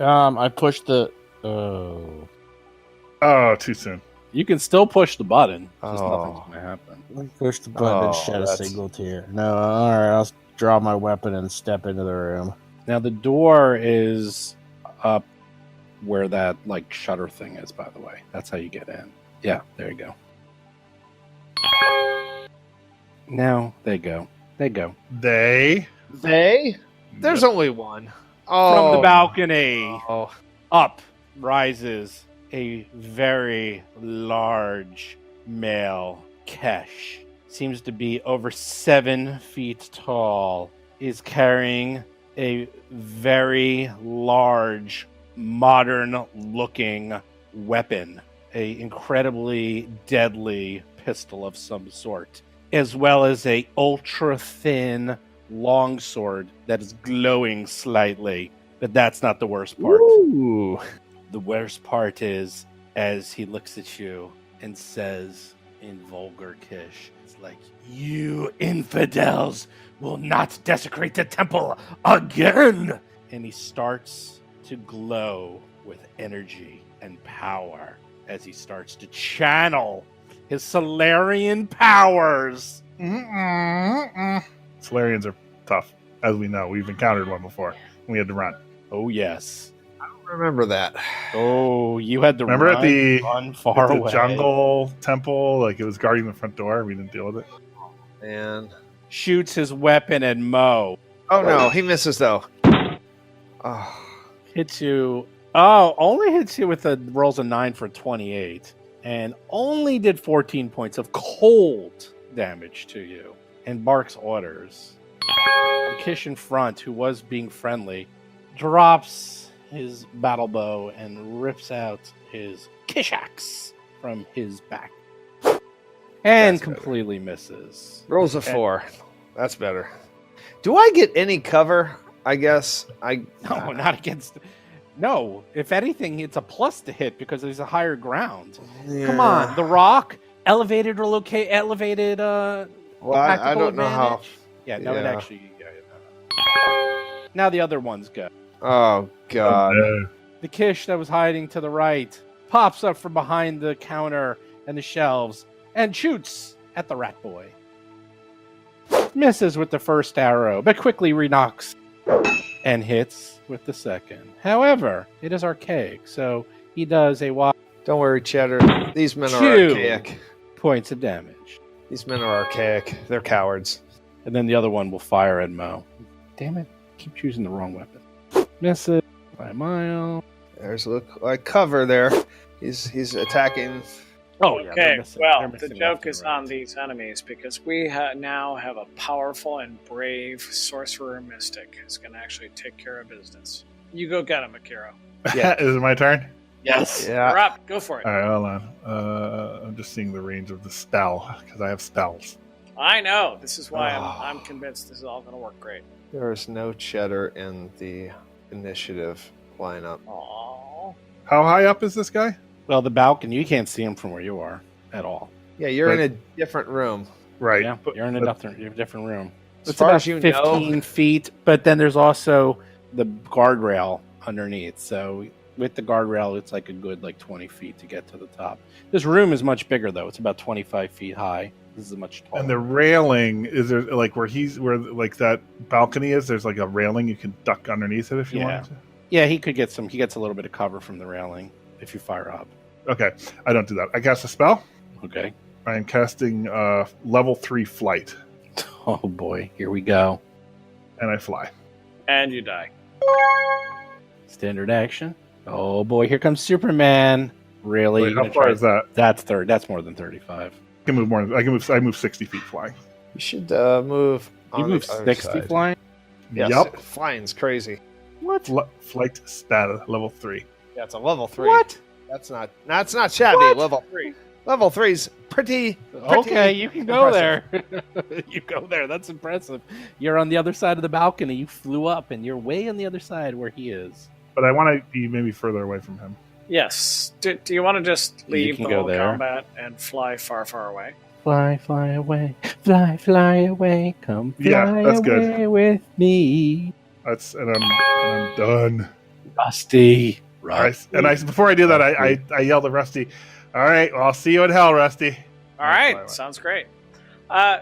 Speaker 3: I pushed the. Oh.
Speaker 6: Oh, too soon.
Speaker 2: You can still push the button. Just
Speaker 5: Oh.
Speaker 2: nothing's going to happen.
Speaker 3: I pushed the button and
Speaker 5: Oh,
Speaker 3: shed a
Speaker 5: that's-
Speaker 3: single tear. No, all right. I'll draw my weapon and step into the room.
Speaker 2: Now, the door is up where that like shutter thing is, by the way. That's how you get in. Yeah, there you go. Now, they go. They go.
Speaker 6: They.
Speaker 5: There's only one. Oh,
Speaker 2: From the balcony,
Speaker 5: Oh,
Speaker 2: up rises a very large male Kesh. Seems to be over 7 feet tall. Is carrying a very large, modern-looking weapon. A incredibly deadly pistol of some sort. As well as a ultra-thin longsword that is glowing slightly. But that's not the worst part.
Speaker 5: Ooh.
Speaker 2: The worst part is as he looks at you and says in vulgar Kish, it's like, "You infidels will not desecrate the temple again!" And he starts to glow with energy and power as he starts to channel his Solarian powers.
Speaker 6: Solarians are tough, as we know. We've encountered one before. We had to run.
Speaker 2: Oh, yes.
Speaker 5: Remember that.
Speaker 2: Oh, you had to
Speaker 6: Remember
Speaker 2: run,
Speaker 6: at the,
Speaker 2: run far
Speaker 6: at the
Speaker 2: away.
Speaker 6: jungle temple? Like it was guarding the front door. We didn't deal with it.
Speaker 5: And
Speaker 2: Shoots his weapon at Mo.
Speaker 5: oh no, he misses though. Oh,
Speaker 2: Hits you. Oh, only hits you with a rolls a 9 for 28. And only did 14 points of cold damage to you. And barks orders. The Kish in front, who was being friendly, drops his battle bow and rips out his Kish axe from his back. And
Speaker 5: That's better.
Speaker 2: completely misses.
Speaker 5: rolls a 4. That's better. Do I get any cover? I guess I.
Speaker 2: No, not against. No, if anything, it's a plus to hit because there's a higher ground. Come on, the rock, elevated or elevated.
Speaker 5: Well, I
Speaker 2: tactical
Speaker 5: don't know how.
Speaker 2: advantage? Yeah, no, it
Speaker 5: Yeah.
Speaker 2: actually. Now the other ones go.
Speaker 5: Oh God.
Speaker 2: The Kish that was hiding to the right pops up from behind the counter and the shelves and shoots at the rat boy. Misses with the first arrow, but quickly re-knocks and hits with the second. However, it is archaic, so he does a wide
Speaker 5: Don't worry, Cheddar. These men are
Speaker 2: 2
Speaker 5: archaic.
Speaker 2: points of damage.
Speaker 5: These men are archaic. They're cowards.
Speaker 2: And then the other one will fire at Mo. Damn it. Keep choosing the wrong weapon. Misses by a mile.
Speaker 5: There's look like cover there. He's attacking.
Speaker 2: Oh, yeah.
Speaker 4: Okay, well, the
Speaker 2: missing
Speaker 4: joke
Speaker 2: left and
Speaker 4: is
Speaker 2: right.
Speaker 4: on these enemies because we now have a powerful and brave sorcerer mystic who's going to actually take care of business. You go get him, Akira.
Speaker 5: Yeah.
Speaker 6: Is it my turn?
Speaker 2: Yes.
Speaker 4: You're
Speaker 5: Yeah.
Speaker 4: up. Go for it.
Speaker 6: All right, hold on. I'm just seeing the range of the spell because I have spells.
Speaker 4: I know. This is why
Speaker 5: Oh.
Speaker 4: I'm convinced this is all going to work great.
Speaker 5: There is no Cheddar in the initiative lineup.
Speaker 4: Aww.
Speaker 6: How high up is this guy?
Speaker 2: Well, the balcony, you can't see him from where you are at all.
Speaker 5: Yeah, you're
Speaker 6: But-
Speaker 5: in a different room.
Speaker 6: Right.
Speaker 2: Yeah,
Speaker 6: but-
Speaker 2: you're in a
Speaker 6: but-
Speaker 2: different room.
Speaker 5: As
Speaker 2: It's
Speaker 5: far
Speaker 2: about
Speaker 5: as you
Speaker 2: 15
Speaker 5: know,
Speaker 2: feet, but then there's also the guardrail underneath. So with the guardrail, it's like a good 20 feet to get to the top. This room is much bigger though. It's about 25 feet high. This is much taller.
Speaker 6: And the railing is there like where that balcony is. There's like a railing you can duck underneath it if you want to.
Speaker 2: Yeah, he could get He gets a little bit of cover from the railing if you fire up.
Speaker 6: Okay, I don't do that. I cast a spell.
Speaker 2: Okay.
Speaker 6: I am casting level 3 flight.
Speaker 2: Oh boy, here we go.
Speaker 6: And I fly.
Speaker 4: And you die.
Speaker 2: Standard action. Oh boy, here comes Superman. Really?
Speaker 6: Wait, how far is that?
Speaker 2: That's more than 35.
Speaker 6: I can move more. I move 60 feet flying.
Speaker 5: You should move.
Speaker 2: You
Speaker 5: on
Speaker 2: move
Speaker 5: the other
Speaker 2: 60
Speaker 5: side.
Speaker 2: flying?
Speaker 5: Yes,
Speaker 6: Yep.
Speaker 5: flying's crazy.
Speaker 2: What?
Speaker 6: Flight stat level 3.
Speaker 5: Yeah, it's a level 3.
Speaker 2: What?
Speaker 5: That's not shabby.
Speaker 2: What?
Speaker 5: Level 3. Level 3's pretty.
Speaker 2: Okay, you can go
Speaker 5: impressive.
Speaker 2: there. You go there. That's impressive. You're on the other side of the balcony. You flew up, and you're way on the other side where he is.
Speaker 6: But I want to be maybe further away from him.
Speaker 4: Yes. Do you want to just leave
Speaker 2: can
Speaker 4: the
Speaker 2: go
Speaker 4: whole
Speaker 2: there.
Speaker 4: combat and fly far, far away?
Speaker 2: Fly, fly away. Fly, fly away. Come fly
Speaker 6: Yeah, that's
Speaker 2: away
Speaker 6: good.
Speaker 2: with me.
Speaker 6: And I'm done.
Speaker 2: Rusty.
Speaker 6: Before I do that, I yelled at Rusty. All right, well, I'll see you in hell, Rusty.
Speaker 4: All right, sounds great.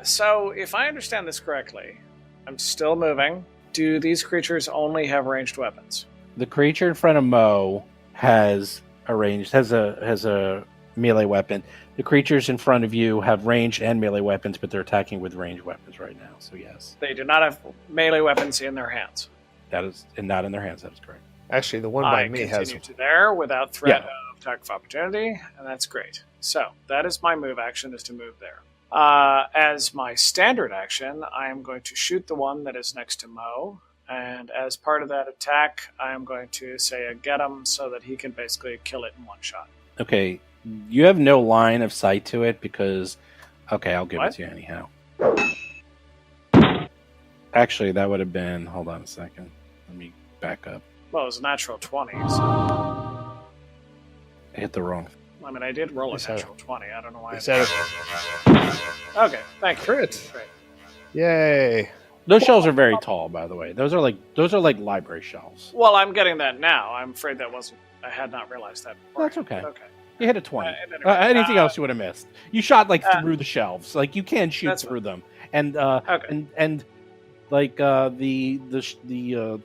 Speaker 4: So, if I understand this correctly, I'm still moving. Do these creatures only have ranged weapons?
Speaker 2: The creature in front of Mo has a melee weapon. The creatures in front of you have ranged and melee weapons, but they're attacking with ranged weapons right now. So yes,
Speaker 4: They do not have melee weapons in their hands.
Speaker 2: that is, and not in their hands. That is correct.
Speaker 5: Actually, the one by
Speaker 4: I
Speaker 5: me has.
Speaker 4: continue to there without threat of attack of opportunity, and that's great. So that is my move action, is to move there. As my standard action, I am going to shoot the one that is next to Mo, and as part of that attack, I am going to say a get him so that he can basically kill it in one shot.
Speaker 2: Okay, you have no line of sight to it because. Okay, I'll give it
Speaker 4: What?
Speaker 2: to you anyhow. Actually, that would have been. Hold on a second. Let me back up.
Speaker 4: Well, it was a natural 20, so
Speaker 2: I hit the wrong.
Speaker 4: I mean, I did roll a
Speaker 5: Is that-
Speaker 4: natural 20. I don't know why.
Speaker 5: Is that
Speaker 4: Okay, thank you.
Speaker 5: Crit.
Speaker 4: Great.
Speaker 5: Yay!
Speaker 2: Those shelves are very tall, by the way. Those are like library shelves.
Speaker 4: Well, I'm getting that now. I'm afraid that wasn't. I had not realized that before.
Speaker 2: That's okay.
Speaker 4: Okay.
Speaker 2: You hit a 20.
Speaker 4: Anyway,
Speaker 2: Anything else you would have missed? You shot through the shelves. Like you can shoot
Speaker 4: That's
Speaker 2: through them, and
Speaker 4: Okay.
Speaker 2: and like the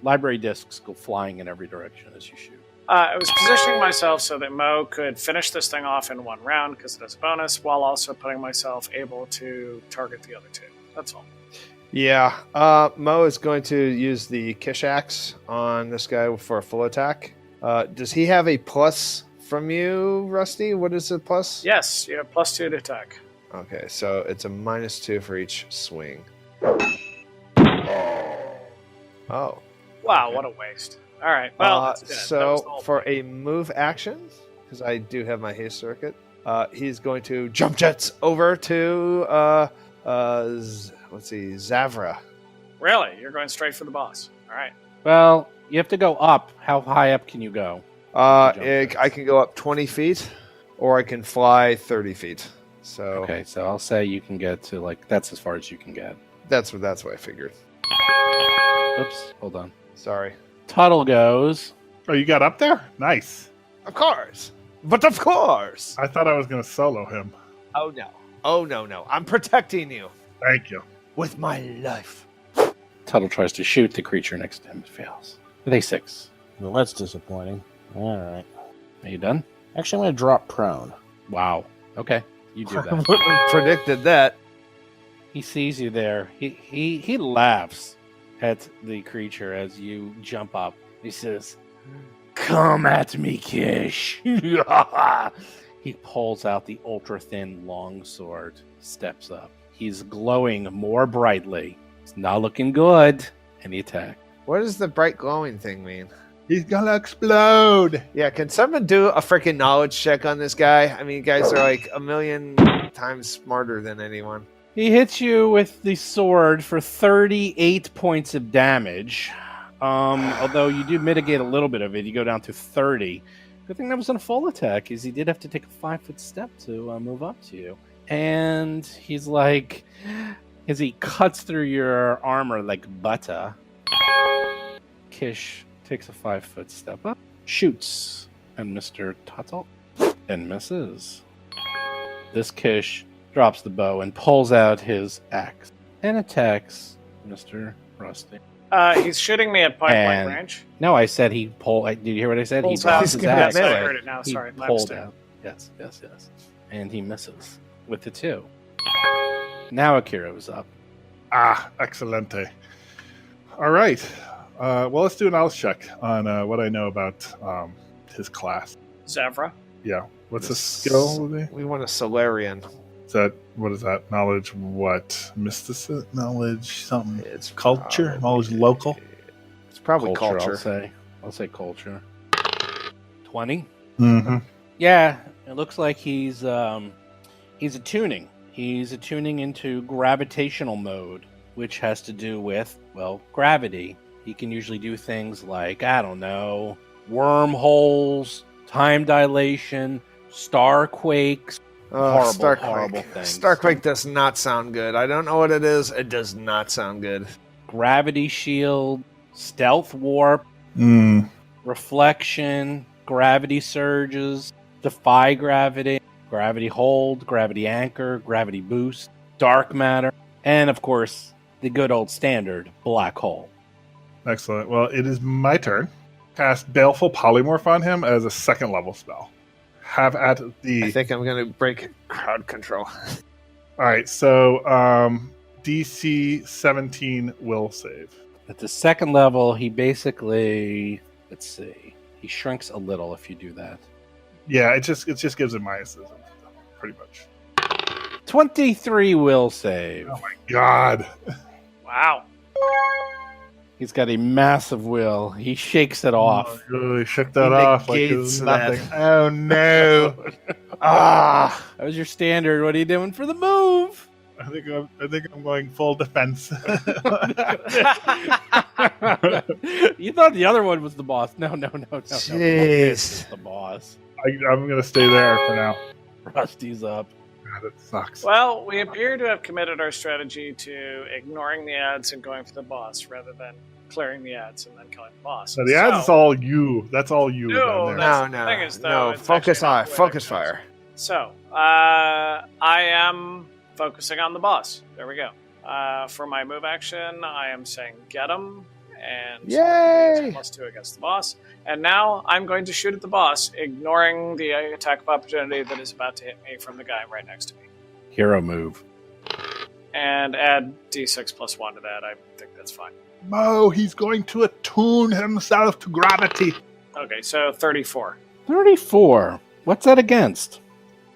Speaker 2: library discs go flying in every direction as you shoot.
Speaker 4: I was positioning myself so that Mo could finish this thing off in one round because it has a bonus, while also putting myself able to target the other two. That's all.
Speaker 5: Yeah, Mo is going to use the Kish Axe on this guy for a full attack. Does he have a plus from you, Rusty? What is the plus?
Speaker 4: Yes, you have +2 to attack.
Speaker 5: Okay, so it's a -2 for each swing. Oh.
Speaker 4: Wow,
Speaker 5: Okay.
Speaker 4: what a waste. All right, well, that's dead. That was the
Speaker 5: So
Speaker 4: whole
Speaker 5: for
Speaker 4: point.
Speaker 5: a move action, because I do have my haste circuit, he's going to jump jets over to let's see, Zavra.
Speaker 4: Really, you're going straight for the boss. All right.
Speaker 2: Well, you have to go up. How high up can you go? Jump jets.
Speaker 5: I can go up 20 feet, or I can fly 30 feet. So
Speaker 2: Okay, so I'll say you can get to that's as far as you can get.
Speaker 5: that's what I figured.
Speaker 2: Oops, hold on.
Speaker 5: Sorry.
Speaker 2: Tuttle goes.
Speaker 6: Oh, you got up there? Nice.
Speaker 5: Of course, but of course.
Speaker 6: I thought I was going to solo him.
Speaker 5: Oh no! I'm protecting you
Speaker 6: Thank you.
Speaker 5: with my life.
Speaker 2: Tuttle tries to shoot the creature next to him. It fails. With a 6.
Speaker 3: Well, that's disappointing. All right.
Speaker 2: Are you done?
Speaker 3: Actually, I'm going to drop prone.
Speaker 2: Wow. Okay, you do that.
Speaker 5: Wouldn't have predicted that.
Speaker 2: He sees you there. He laughs at the creature as you jump up. He says, "Come at me, Kish." He pulls out the ultra-thin longsword, steps up. He's glowing more brightly. It's not looking good. And he attack.
Speaker 5: What does the bright glowing thing mean?
Speaker 6: He's going to explode.
Speaker 5: Yeah, can someone do a freaking knowledge check on this guy? I mean, you guys are like a million times smarter than anyone.
Speaker 2: He hits you with the sword for 38 points of damage. Although you do mitigate a little bit of it. You go down to 30. Good thing that was on a full attack, is he did have to take a 5-foot step to move up to you. And he's like, as he cuts through your armor like butter, Kish takes a 5-foot step up, shoots and Mr. Tuttle, and misses. This Kish drops the bow and pulls out his axe and attacks Mr. Rusty.
Speaker 4: He's shooting me at point blank
Speaker 2: And-
Speaker 4: range.
Speaker 2: No, I said he pulled. Did you hear what I said?
Speaker 4: Pulls
Speaker 2: he drops
Speaker 4: out.
Speaker 2: his
Speaker 5: He's gonna
Speaker 2: axe.
Speaker 5: get
Speaker 4: I
Speaker 5: melee.
Speaker 4: heard it now.
Speaker 2: He
Speaker 4: Sorry, my
Speaker 2: pulled
Speaker 4: mistake.
Speaker 2: out. Yes. And he misses with the 2. Now Akira is up.
Speaker 6: Excelente. All right. Well, let's do an Alice check on what I know about his class.
Speaker 4: Zevra.
Speaker 6: Yeah. What's the skill?
Speaker 5: We want a Solarian.
Speaker 6: Is that, what is that? Knowledge what? Mysticism? Knowledge something?
Speaker 5: It's
Speaker 6: Culture?
Speaker 5: probably-
Speaker 6: Knowledge local?
Speaker 5: It's probably
Speaker 2: Culture.
Speaker 5: culture.
Speaker 2: I'll say culture. 20.
Speaker 6: Mm-hmm.
Speaker 2: Yeah, it looks like he's attuning. He's attuning into gravitational mode, which has to do with, well, gravity. He can usually do things like, I don't know, wormholes, time dilation, starquakes.
Speaker 5: Oh,
Speaker 2: Horrible things.
Speaker 5: Starquake does not sound good. I don't know what it is. It does not sound good.
Speaker 2: Gravity shield, stealth warp,
Speaker 6: Mm.
Speaker 2: reflection, gravity surges, defy gravity, gravity hold, gravity anchor, gravity boost, dark matter, and of course, the good old standard black hole.
Speaker 6: Excellent. Well, it is my turn. Cast Baleful Polymorph on him as a 2nd level spell. Have at
Speaker 5: I
Speaker 6: the...
Speaker 5: think I'm going to break crowd control.
Speaker 6: All right, so DC 17 will save.
Speaker 2: At the 2nd level, he basically, let's see, he shrinks a little if you do that.
Speaker 6: Yeah, it just gives him minuses, pretty much.
Speaker 2: 23 will save.
Speaker 6: Oh my god.
Speaker 4: Wow.
Speaker 2: He's got a massive will. He shakes it off.
Speaker 6: Oh, really shook that
Speaker 5: He
Speaker 6: off like it
Speaker 5: negates
Speaker 6: was
Speaker 5: that.
Speaker 6: nothing. Oh no. Ah.
Speaker 2: That was your standard. What are you doing for the move?
Speaker 6: I think I'm going full defense.
Speaker 2: You thought the other one was the boss. No. This is the boss.
Speaker 6: I'm gonna stay there for now.
Speaker 2: Rusty's up.
Speaker 6: God, that sucks.
Speaker 4: Well, we appear to have committed our strategy to ignoring the ads and going for the boss rather than clearing the ads and then killing the boss.
Speaker 6: So the ads is all you. That's all you.
Speaker 4: No,
Speaker 6: down there.
Speaker 4: that's-
Speaker 5: No,
Speaker 4: the thing is, though,
Speaker 5: no.
Speaker 4: it's
Speaker 5: Focus
Speaker 4: actually not
Speaker 5: eye.
Speaker 4: the way
Speaker 5: Focus
Speaker 4: that
Speaker 5: fire.
Speaker 4: So, I am focusing on the boss. There we go. For my move action, I am saying get him, and so
Speaker 5: Yay!
Speaker 4: it's +2 against the boss. And now I'm going to shoot at the boss, ignoring the attack of opportunity that is about to hit me from the guy right next to me.
Speaker 2: Hero move.
Speaker 4: And add d6 +1 to that. I think that's fine.
Speaker 6: Mo, he's going to attune himself to gravity.
Speaker 4: Okay, so 34.
Speaker 2: 34. What's that against?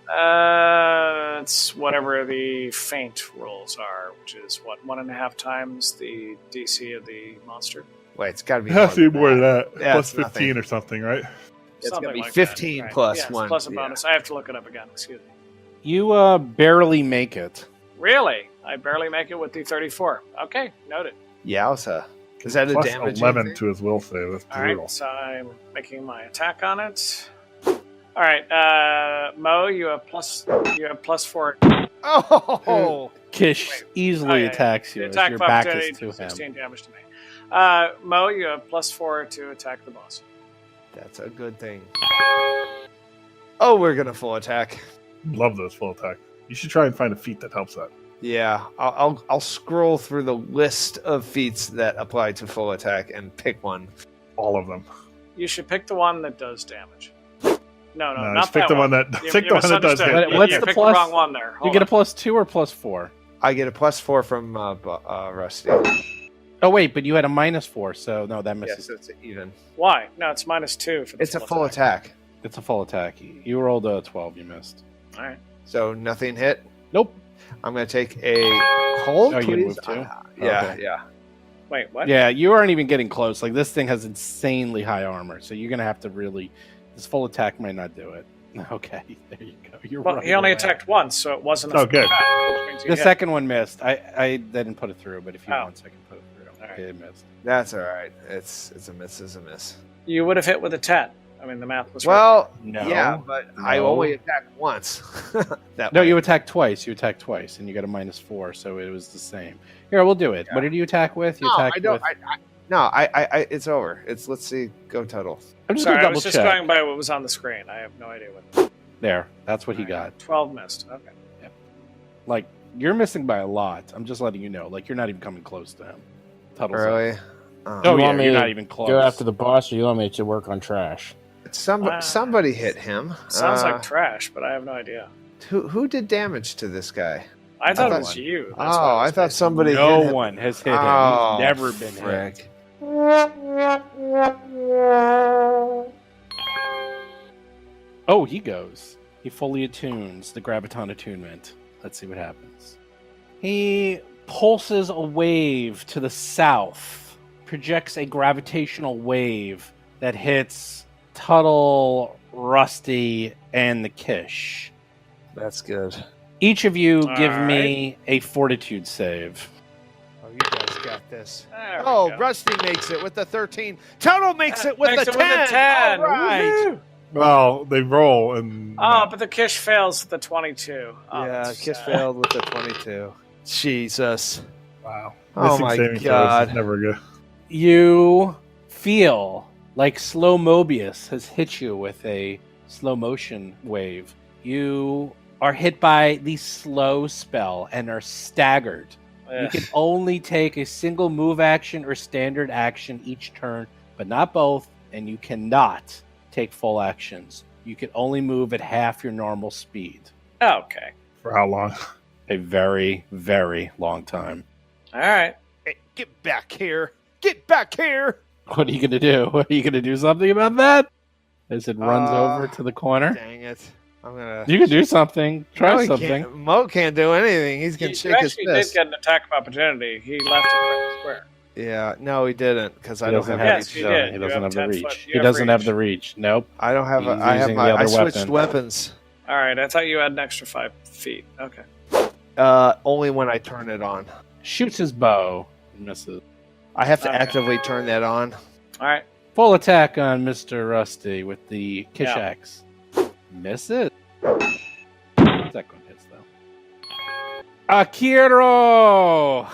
Speaker 4: It's whatever the feint rules are, which is what, 1.5 times the DC of the monster.
Speaker 5: Wait, it's got to be
Speaker 6: It has to be more than that.
Speaker 5: Yeah,
Speaker 6: Plus
Speaker 5: it's
Speaker 6: 15
Speaker 5: nothing.
Speaker 6: or something, right?
Speaker 5: It's
Speaker 4: Something
Speaker 5: gonna be
Speaker 4: like
Speaker 5: 15
Speaker 4: that,
Speaker 5: plus
Speaker 4: yes,
Speaker 5: 1.
Speaker 4: plus a
Speaker 5: Yeah.
Speaker 4: bonus. I have to look it up again. Excuse me.
Speaker 2: You barely make it.
Speaker 4: Really? I barely make it with the 34. Okay, noted.
Speaker 5: Yowza. Is that a
Speaker 6: Plus
Speaker 5: damage?
Speaker 6: 11 to his will save. That's
Speaker 4: All
Speaker 6: brutal.
Speaker 4: right, so I'm making my attack on it. All right, Mo, you have +4.
Speaker 5: Oh!
Speaker 2: Kish
Speaker 4: Wait.
Speaker 2: easily
Speaker 4: yeah.
Speaker 2: attacks
Speaker 4: The
Speaker 2: you as
Speaker 4: attack
Speaker 2: your
Speaker 4: of
Speaker 2: back
Speaker 4: opportunity
Speaker 2: is to him.
Speaker 4: 16 damage to me. Mo, you have +4 to attack the boss.
Speaker 5: That's a good thing. Oh, we're going to full attack.
Speaker 6: Love those full attack. You should try and find a feat that helps that.
Speaker 5: Yeah, I'll scroll through the list of feats that apply to full attack and pick one.
Speaker 6: All of them.
Speaker 4: You should pick the one that does damage. No,
Speaker 6: No,
Speaker 4: not
Speaker 6: just pick
Speaker 4: that
Speaker 6: the
Speaker 4: one.
Speaker 6: one that
Speaker 4: You-
Speaker 6: pick
Speaker 4: you
Speaker 6: the one that does
Speaker 4: misunderstood.
Speaker 6: hit.
Speaker 2: What's
Speaker 4: you
Speaker 2: the
Speaker 4: picked
Speaker 2: plus?
Speaker 4: the wrong one there.
Speaker 2: You
Speaker 4: Hold
Speaker 2: get a
Speaker 4: on.
Speaker 2: +2 or +4?
Speaker 5: I get a +4 from Rusty.
Speaker 2: Oh wait, but you had a -4, so no, that
Speaker 5: Yes,
Speaker 2: misses.
Speaker 5: it's even.
Speaker 4: Why? No, it's -2 for the
Speaker 5: It's a full attack.
Speaker 2: It's a full attack. You rolled a 12. You missed.
Speaker 4: All right.
Speaker 5: So nothing hit.
Speaker 2: Nope.
Speaker 5: I'm going to take a hold,
Speaker 2: Oh, you
Speaker 5: please.
Speaker 2: move too?
Speaker 5: Yeah,
Speaker 2: Okay.
Speaker 5: yeah.
Speaker 4: Wait, what?
Speaker 2: Yeah, you aren't even getting close. Like this thing has insanely high armor, so you're gonna have to really. This full attack might not do it. Okay, there you go. You're
Speaker 4: Well,
Speaker 2: right.
Speaker 4: he only
Speaker 2: You're
Speaker 4: attacked once, so it wasn't. A
Speaker 6: Oh, good.
Speaker 4: attack, which means he
Speaker 2: The
Speaker 4: hit.
Speaker 2: second one missed. I didn't put it through, but if you
Speaker 4: Oh.
Speaker 2: want, I can put it through.
Speaker 4: All right.
Speaker 2: It missed.
Speaker 5: That's all right. It's a miss. Is a miss.
Speaker 4: You would have hit with a 10. I mean, the math was
Speaker 5: Well,
Speaker 2: No.
Speaker 5: yeah, but I
Speaker 2: No.
Speaker 5: only attacked once. That
Speaker 2: No,
Speaker 5: way.
Speaker 2: you attacked twice. You attacked twice, and you got a -4, so it was the same. Here, we'll do it.
Speaker 5: Yeah.
Speaker 2: What did you attack with? You
Speaker 5: No,
Speaker 2: attacked
Speaker 5: I don't.
Speaker 2: with.
Speaker 5: No, it's over. Let's see. Go total.
Speaker 2: I'm just
Speaker 4: Sorry,
Speaker 2: gonna
Speaker 4: I
Speaker 2: double
Speaker 4: was just
Speaker 2: check.
Speaker 4: going by what was on the screen. I have no idea what.
Speaker 2: There, that's what he got.
Speaker 4: 12 missed. Okay.
Speaker 2: Like, you're missing by a lot. I'm just letting you know. Like, you're not even coming close to him. Tuttle's up.
Speaker 5: Really?
Speaker 2: Oh,
Speaker 7: You
Speaker 2: yeah,
Speaker 7: want me
Speaker 2: you're
Speaker 7: to
Speaker 2: not even close.
Speaker 7: Go after the boss, or you want me to work on trash?
Speaker 5: Somebody hit him.
Speaker 4: Sounds like trash, but I have no idea.
Speaker 5: Who did damage to this guy?
Speaker 4: I thought it
Speaker 5: thought-
Speaker 4: was you. That's why
Speaker 5: Oh,
Speaker 4: was
Speaker 5: I thought
Speaker 4: missing.
Speaker 5: somebody hit
Speaker 2: No
Speaker 5: him.
Speaker 2: one has hit him.
Speaker 5: Oh,
Speaker 2: He's never been
Speaker 5: frick.
Speaker 2: hit. Oh, he goes. He fully attunes the graviton attunement. Let's see what happens. He pulses a wave to the south, projects a gravitational wave that hits Tuttle, Rusty, and the Kish.
Speaker 5: That's good.
Speaker 2: Each of you give
Speaker 4: All
Speaker 2: me a fortitude save.
Speaker 5: Oh, you guys got this.
Speaker 4: There we
Speaker 5: Oh,
Speaker 4: go.
Speaker 5: Rusty makes it with the 13. Total makes it with
Speaker 4: Makes
Speaker 5: the
Speaker 4: it with
Speaker 5: 10.
Speaker 4: a 10.
Speaker 5: All right.
Speaker 4: Woohoo!
Speaker 6: Well, they roll and.
Speaker 4: Oh, but the Kish fails with the 22. Oh,
Speaker 5: Yeah,
Speaker 4: that's
Speaker 5: Kiss
Speaker 4: sad.
Speaker 5: failed with the 22. Jesus.
Speaker 6: Wow.
Speaker 5: Oh
Speaker 6: Missing
Speaker 5: my
Speaker 6: saving throws
Speaker 5: God.
Speaker 6: is never good.
Speaker 2: You feel like slow Mobius has hit you with a slow motion wave. You are hit by the slow spell and are staggered. You
Speaker 4: Ugh.
Speaker 2: can only take a single move action or standard action each turn, but not both, and you cannot take full actions. You can only move at half your normal speed.
Speaker 4: Okay.
Speaker 6: For how long?
Speaker 2: A very, very long time.
Speaker 4: All right.
Speaker 5: Hey, get back here. Get back here.
Speaker 2: What are you going to do? Are you going to do something about that? As it runs over to the corner?
Speaker 5: Dang it. I'm going to.
Speaker 2: You can do something. Try something.
Speaker 5: Mo can't do anything. He's going
Speaker 4: You
Speaker 5: to shake his
Speaker 4: actually did
Speaker 5: fist.
Speaker 4: get an attack of opportunity. He left it right square.
Speaker 5: Yeah, no, he didn't because I
Speaker 2: He
Speaker 5: don't
Speaker 2: doesn't
Speaker 5: have.
Speaker 2: have,
Speaker 4: Yes,
Speaker 2: the,
Speaker 4: you
Speaker 2: no,
Speaker 4: did.
Speaker 2: he
Speaker 4: You
Speaker 2: doesn't
Speaker 4: have
Speaker 2: have the
Speaker 4: 10
Speaker 2: reach.
Speaker 4: foot.
Speaker 2: He
Speaker 4: You have
Speaker 2: doesn't have
Speaker 4: reach.
Speaker 2: the reach. Nope.
Speaker 5: I don't have.
Speaker 2: He's
Speaker 5: I have
Speaker 2: using
Speaker 5: my.
Speaker 2: the other
Speaker 5: I switched
Speaker 2: weapon.
Speaker 5: weapons.
Speaker 4: All right. I thought you had an extra 5 feet. Okay.
Speaker 5: Only when I turn it on.
Speaker 2: Shoots his bow. Misses.
Speaker 5: I have to
Speaker 4: Okay.
Speaker 5: actively turn that on.
Speaker 4: All right.
Speaker 2: Full attack on Mr. Rusty with the Kish
Speaker 4: Yeah.
Speaker 2: axe. Misses. Second hits though. Akiro!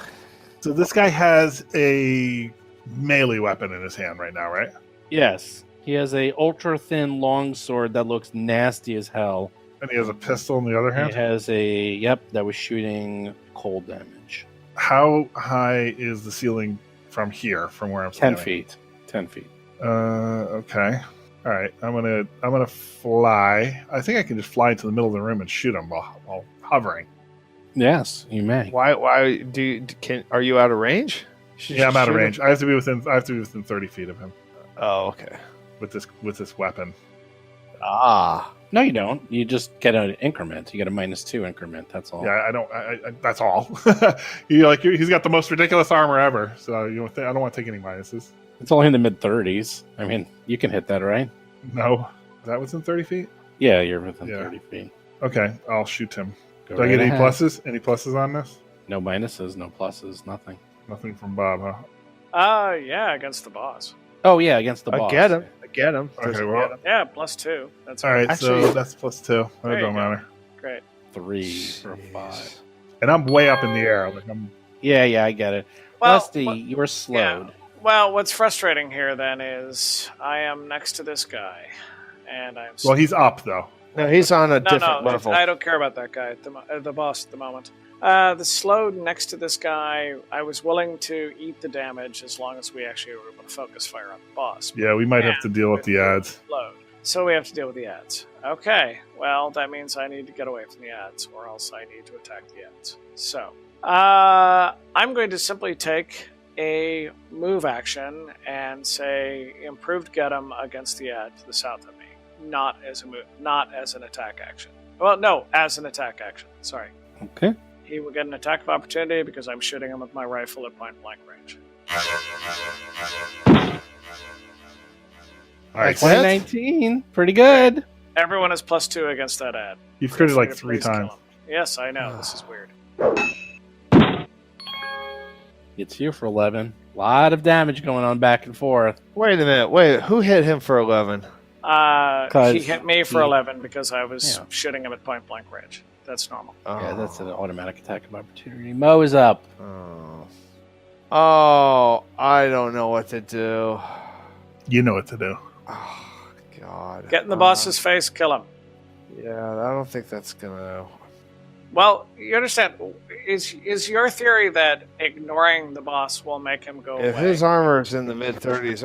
Speaker 6: So this guy has a melee weapon in his hand right now, right?
Speaker 2: Yes. He has a ultra thin longsword that looks nasty as hell.
Speaker 6: And he has a pistol in the other
Speaker 2: He
Speaker 6: hand.
Speaker 2: has that was shooting cold damage.
Speaker 6: How high is the ceiling from here, from where I'm
Speaker 2: 10
Speaker 6: standing?
Speaker 2: feet. 10 feet.
Speaker 6: Okay. All right. I'm gonna fly. I think I can just fly into the middle of the room and shoot him while hovering.
Speaker 2: Yes, you may.
Speaker 5: Why? Are you out of range?
Speaker 6: Yeah, I'm out of
Speaker 5: Shoot him.
Speaker 6: range. I have to be within 30 feet of him
Speaker 5: Oh, okay.
Speaker 6: with this weapon.
Speaker 5: Ah.
Speaker 2: No, you don't. You just get an increment. You get a -2 increment. That's all.
Speaker 6: Yeah, I don't. I that's all. He's got the most ridiculous armor ever. So I don't want to take any minuses.
Speaker 2: It's only in the mid-30s. I mean, you can hit that, right?
Speaker 6: No, is that within 30 feet?
Speaker 2: Yeah, you're within
Speaker 6: Yeah.
Speaker 2: 30 feet.
Speaker 6: Okay, I'll shoot him.
Speaker 2: Go
Speaker 6: Do I
Speaker 2: right
Speaker 6: get any
Speaker 2: ahead.
Speaker 6: pluses? Any pluses on this?
Speaker 2: No minuses, no pluses, nothing.
Speaker 6: Nothing from Bob, huh?
Speaker 4: Yeah, against the boss.
Speaker 2: Oh, yeah, against the
Speaker 5: I
Speaker 2: boss.
Speaker 5: get him. I get him.
Speaker 6: Okay,
Speaker 5: Doesn't
Speaker 6: well-
Speaker 5: get him.
Speaker 4: Yeah, +2. That's
Speaker 6: All right,
Speaker 5: Actually-
Speaker 6: so that's +2. That
Speaker 4: There you
Speaker 6: don't
Speaker 4: go.
Speaker 6: matter.
Speaker 4: Great.
Speaker 2: 3 or
Speaker 5: Jeez.
Speaker 2: 5.
Speaker 6: And I'm way up in the air. Like I'm.
Speaker 2: Yeah, I get it.
Speaker 4: Well,
Speaker 2: Rusty,
Speaker 4: what-
Speaker 2: you were slowed.
Speaker 4: Well, what's frustrating here then is I am next to this guy, and I'm.
Speaker 6: Well, he's up though.
Speaker 5: No, he's on a
Speaker 4: no,
Speaker 5: different
Speaker 4: no,
Speaker 5: level.
Speaker 4: I don't care about that guy, the boss at the moment. The slowed next to this guy, I was willing to eat the damage as long as we actually were able to focus fire on the boss.
Speaker 6: Yeah, we might have to deal with the ads.
Speaker 4: Slowed. So we have to deal with the ads. Okay, well, that means I need to get away from the ads, or else I need to attack the ads. So, I'm going to simply take a move action and say improved get 'em against the ad to the south of me, not as an attack action. Well, no, as an attack action. Sorry.
Speaker 2: Okay.
Speaker 4: He will get an attack of opportunity because I'm shooting him with my rifle at point blank range.
Speaker 6: All right,
Speaker 5: That's it?
Speaker 2: 19. Pretty good.
Speaker 4: Everyone is +2 against that ad.
Speaker 6: you've critted like
Speaker 4: Please
Speaker 6: 3
Speaker 4: kill
Speaker 6: times.
Speaker 4: him. Yes, I know. This is weird.
Speaker 2: Gets you for 11. A lot of damage going on back and forth.
Speaker 5: Wait a minute. Wait, who hit him for 11?
Speaker 4: He hit me for
Speaker 2: he-
Speaker 4: 11 because I was
Speaker 2: Yeah.
Speaker 4: shooting him at point blank range. That's normal.
Speaker 5: Oh.
Speaker 2: Yeah, that's an automatic attack of opportunity. Mo is up.
Speaker 5: Oh. Oh, I don't know what to do.
Speaker 6: You know what to do.
Speaker 5: Oh, God.
Speaker 4: Get in the boss's face, kill him.
Speaker 5: Yeah, I don't think that's gonna.
Speaker 4: Well, you understand, is your theory that ignoring the boss will make him go
Speaker 5: If
Speaker 4: away?
Speaker 5: his armor's in the mid-30s,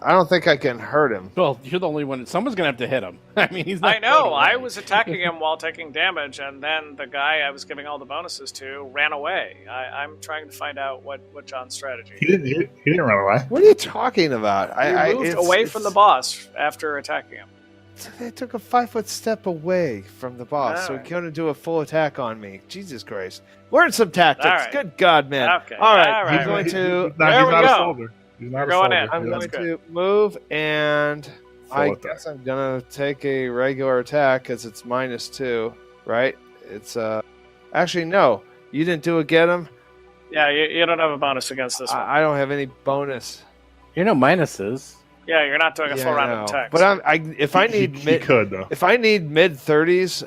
Speaker 5: I don't think I can hurt him.
Speaker 2: Well, you're the only one. Someone's gonna have to hit him. I mean, he's not.
Speaker 4: I know,
Speaker 2: going away.
Speaker 4: I was attacking him while taking damage, and then the guy I was giving all the bonuses to ran away. I'm trying to find out what John's strategy is.
Speaker 6: He didn't run away.
Speaker 5: What are you talking about?
Speaker 4: He moved away from the boss after attacking him.
Speaker 5: They took a 5-foot step away from the boss, so
Speaker 4: Alright.
Speaker 5: he's going to do a full attack on me. Jesus Christ. Learn some tactics.
Speaker 4: Alright.
Speaker 5: Good God, man.
Speaker 4: Okay.
Speaker 5: All right.
Speaker 4: Alright.
Speaker 5: I'm going to...
Speaker 6: He's
Speaker 4: There we
Speaker 6: not a
Speaker 4: go.
Speaker 6: soldier. He's not
Speaker 4: You're
Speaker 6: a
Speaker 4: going
Speaker 6: soldier.
Speaker 4: in.
Speaker 5: I'm
Speaker 4: That's
Speaker 5: going
Speaker 4: good.
Speaker 5: to move, and
Speaker 6: Full
Speaker 5: I
Speaker 6: attack.
Speaker 5: guess I'm going to take a regular attack because it's -2, right? It's, Actually, no. You didn't do a get him?
Speaker 4: Yeah, you don't have a bonus against this one.
Speaker 5: I don't have any bonus.
Speaker 2: You're no minuses.
Speaker 4: Yeah, you're not doing a full
Speaker 5: I
Speaker 4: round
Speaker 5: know.
Speaker 4: of attacks.
Speaker 5: But if I need
Speaker 6: He could, though.
Speaker 5: If I need mid-30s,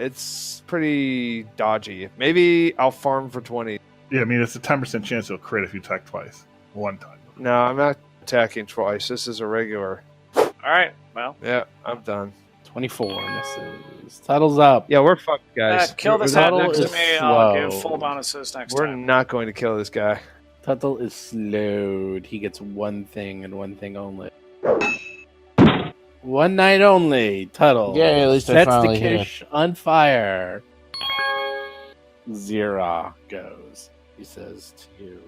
Speaker 5: it's pretty dodgy. Maybe I'll farm for 20.
Speaker 6: Yeah, I mean, it's a 10% chance he'll crit if you attack twice. One time.
Speaker 5: No, I'm not attacking twice. This is a regular.
Speaker 4: All right, well,
Speaker 5: Yeah, I'm done.
Speaker 2: 24 misses. Tuttle's up.
Speaker 5: Yeah, we're fucked, guys.
Speaker 4: kill this
Speaker 5: We're-
Speaker 4: head
Speaker 2: Tuttle
Speaker 4: next to
Speaker 2: is
Speaker 4: me. I'll
Speaker 2: slow.
Speaker 4: give full bonuses next
Speaker 5: We're
Speaker 4: time.
Speaker 5: not going to kill this guy.
Speaker 2: Tuttle is slowed. He gets one thing and one thing only. One night only. Tuttle.
Speaker 7: Yay, at least I
Speaker 2: sets the
Speaker 7: finally hit.
Speaker 2: kish on fire. Zira goes. He says to you,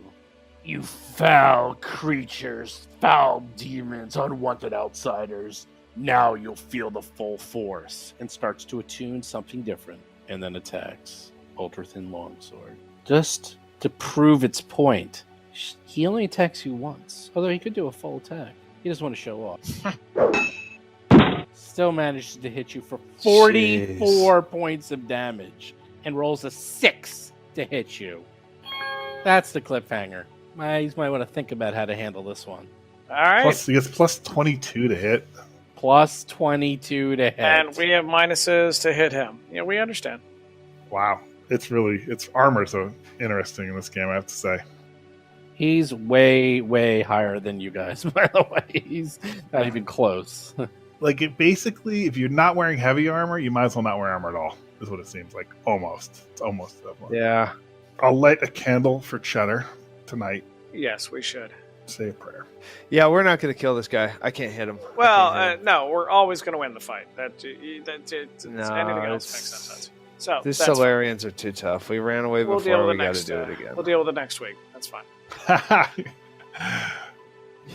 Speaker 2: "You foul creatures, foul demons, unwanted outsiders. Now you'll feel the full force." And starts to attune something different, and then attacks Ultra Thin Longsword. Just to prove its point, he only attacks you once. Although he could do a full attack. He doesn't want to show off. Still manages to hit you for 44 points of damage and rolls a 6 to hit you. That's the cliffhanger. You might want to think about how to handle this one.
Speaker 4: All right,
Speaker 6: Plus, he gets plus 22 to hit.
Speaker 2: Plus 22 to hit.
Speaker 4: and we have minuses to hit him. Yeah, we understand.
Speaker 6: Wow. It's armor so interesting in this game, I have to say.
Speaker 2: He's way, way higher than you guys, by the way. He's not even close.
Speaker 6: Like, it basically, if you're not wearing heavy armor, you might as well not wear armor at all, is what it seems like. Almost. It's almost equivalent.
Speaker 5: Yeah.
Speaker 6: I'll light a candle for Cheddar tonight.
Speaker 4: Yes, we should.
Speaker 6: Say a prayer.
Speaker 5: Yeah, we're not going to kill this guy. I can't hit him. I
Speaker 4: Well,
Speaker 5: can't hit him.
Speaker 4: no, we're always going to win the fight. Anything else
Speaker 5: it's-
Speaker 4: makes no sense. So
Speaker 5: These
Speaker 4: that's fine.
Speaker 5: Solarians are too tough. We ran away
Speaker 4: We'll deal
Speaker 5: before.
Speaker 4: with
Speaker 5: We
Speaker 4: it
Speaker 5: got to
Speaker 4: next.
Speaker 5: do it again.
Speaker 4: We'll deal with it next week. That's fine.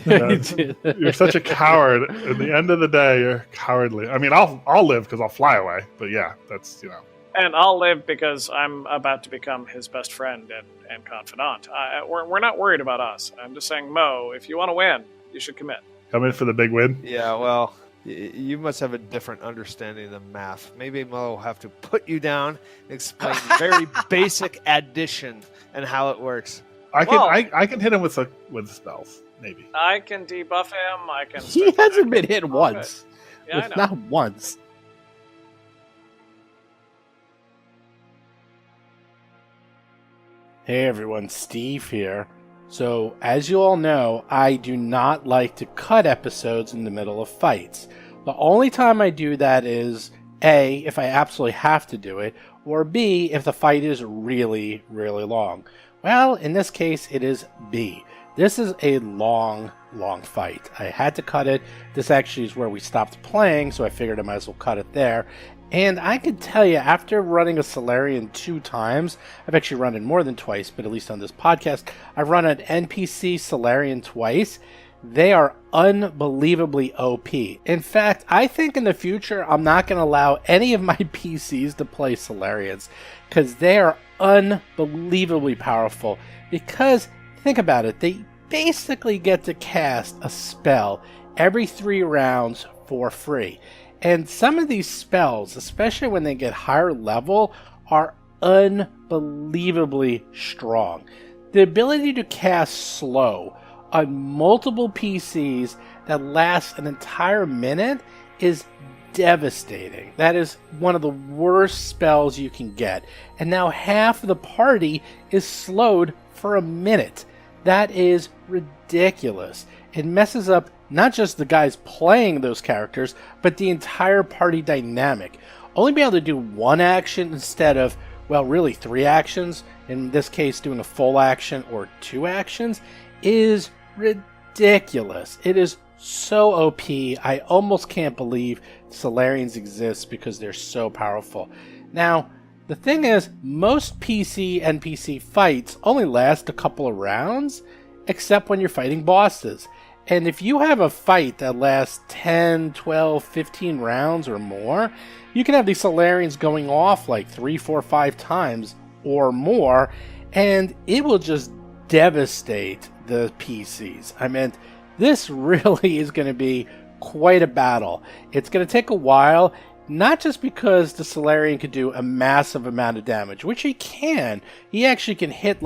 Speaker 6: You're such a coward. At the end of the day, you're cowardly. I mean, I'll live because I'll fly away. But yeah, that's,
Speaker 4: And I'll live because I'm about to become his best friend and confidant. We're not worried about us. I'm just saying, Mo, if you want to win, you should commit.
Speaker 6: come in for the big win.
Speaker 5: Yeah, well, you must have a different understanding of math. Maybe Mo will have to put you down and explain very basic addition and how it works.
Speaker 6: I can
Speaker 4: Well-
Speaker 6: I can hit him with spells, maybe.
Speaker 4: I can debuff him. I can.
Speaker 2: He
Speaker 4: start
Speaker 2: hasn't been
Speaker 4: attacking.
Speaker 2: hit
Speaker 4: All
Speaker 2: once.
Speaker 4: good. Yeah, I know.
Speaker 2: Not once. Hey everyone, Steve here. So, as you all know, I do not like to cut episodes in the middle of fights. The only time I do that is A, if I absolutely have to do it, or B, if the fight is really, really long. Well, in this case, it is B. This is a long, long fight. I had to cut it. This actually is where we stopped playing, so I figured I might as well cut it there. And I can tell you, after running a Solarian 2 times, I've actually run it more than twice, but at least on this podcast, I've run an NPC Solarian twice. They are unbelievably OP. In fact, I think in the future, I'm not going to allow any of my PCs to play Solarians, because they are unbelievably powerful. Because, think about it, they basically get to cast a spell every 3 rounds for free. And some of these spells, especially when they get higher level, are unbelievably strong. The ability to cast slow on multiple PCs that lasts an entire minute is devastating. That is one of the worst spells you can get. And now half of the party is slowed for a minute. That is ridiculous. It messes up not just the guys playing those characters, but the entire party dynamic. Only being able to do one action instead of, well, really 3 actions, in this case doing a full action or 2 actions, is ridiculous. It is so OP. I almost can't believe Solarians exist because they're so powerful. Now, the thing is, most PC NPC fights only last a couple of rounds, except when you're fighting bosses. And if you have a fight that lasts 10, 12, 15 rounds or more, you can have these Solarians going off like 3, 4, 5 times or more, and it will just devastate the PCs. I mean, this really is going to be quite a battle. It's going to take a while, not just because the Solarian could do a massive amount of damage, which he can. He actually can hit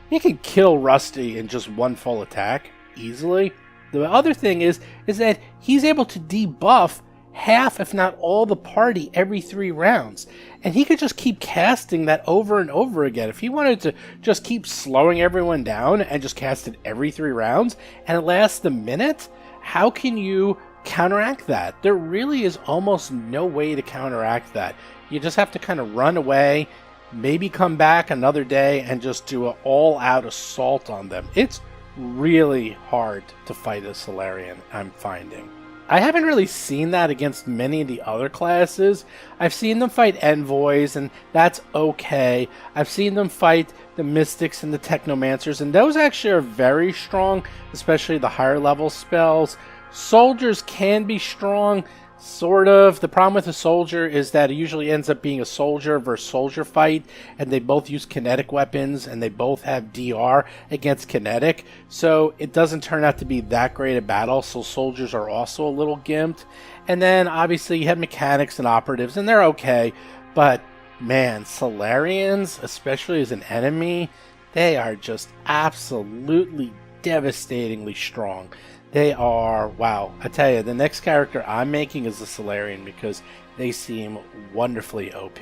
Speaker 2: he can kill Rusty in just one full attack easily. The other thing is that he's able to debuff half, if not all, the party every 3 rounds. And he could just keep casting that over and over again. If he wanted to just keep slowing everyone down and just cast it every 3 rounds, and it lasts a minute, how can you counteract that? There really is almost no way to counteract that. You just have to kind of run away, maybe come back another day and just do an all-out assault on them. It's really hard to fight a Solarian, I'm finding. I haven't really seen that against many of the other classes. I've seen them fight envoys, and that's okay. I've seen them fight the mystics and the technomancers, and those actually are very strong, especially the higher level spells. Soldiers can be strong, sort of. The problem with a soldier is that it usually ends up being a soldier versus soldier fight, and they both use kinetic weapons, and they both have DR against kinetic, so it doesn't turn out to be that great a battle, so soldiers are also a little gimped. And then, obviously, you have mechanics and operatives, and they're okay, but, man, Solarians, especially as an enemy, they are just absolutely devastatingly strong. They are, wow, I tell you, the next character I'm making is a Solarian because they seem wonderfully OP.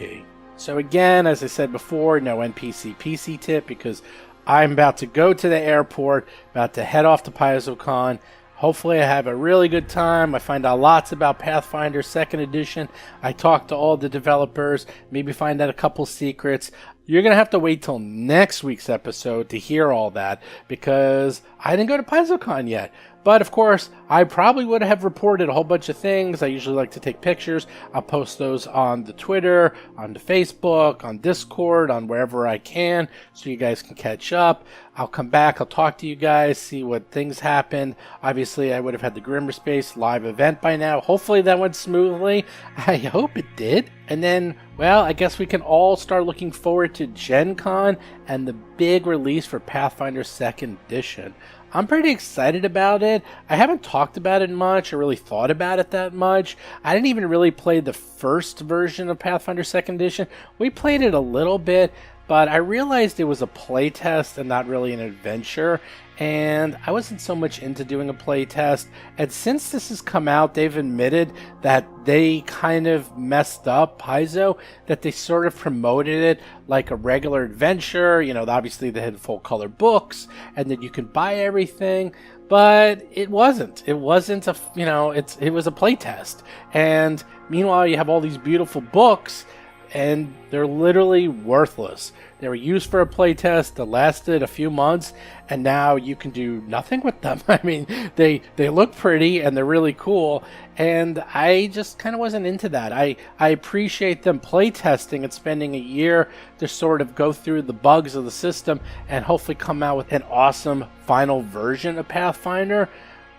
Speaker 2: So again, as I said before, no NPC PC tip because I'm about to go to the airport, about to head off to PaizoCon. Hopefully I have a really good time. I find out lots about Pathfinder 2nd Edition. I talk to all the developers, maybe find out a couple secrets. You're going to have to wait till next week's episode to hear all that because I didn't go to PaizoCon yet. But, of course, I probably would have reported a whole bunch of things. I usually like to take pictures. I'll post those on the Twitter, on the Facebook, on Discord, on wherever I can, so you guys can catch up. I'll come back. I'll talk to you guys, see what things happened. Obviously, I would have had the Grimmerspace live event by now. Hopefully, that went smoothly. I hope it did. And then, well, I guess we can all start looking forward to Gen Con and the big release for Pathfinder 2nd Edition. I'm pretty excited about it. I haven't talked about it much or really thought about it that much. I didn't even really play the first version of Pathfinder 2nd Edition. We played it a little bit, but I realized it was a playtest and not really an adventure, and I wasn't so much into doing a playtest. And since this has come out, they've admitted that they kind of messed up, Paizo, that they sort of promoted it like a regular adventure. You know, obviously they had full-color books, and that you can buy everything. But it wasn't. It wasn't it was a playtest. And meanwhile, you have all these beautiful books, and they're literally worthless. They were used for a playtest that lasted a few months, and now you can do nothing with them. I mean, they look pretty, and they're really cool, and I just kind of wasn't into that. I appreciate them playtesting and spending a year to sort of go through the bugs of the system and hopefully come out with an awesome final version of Pathfinder,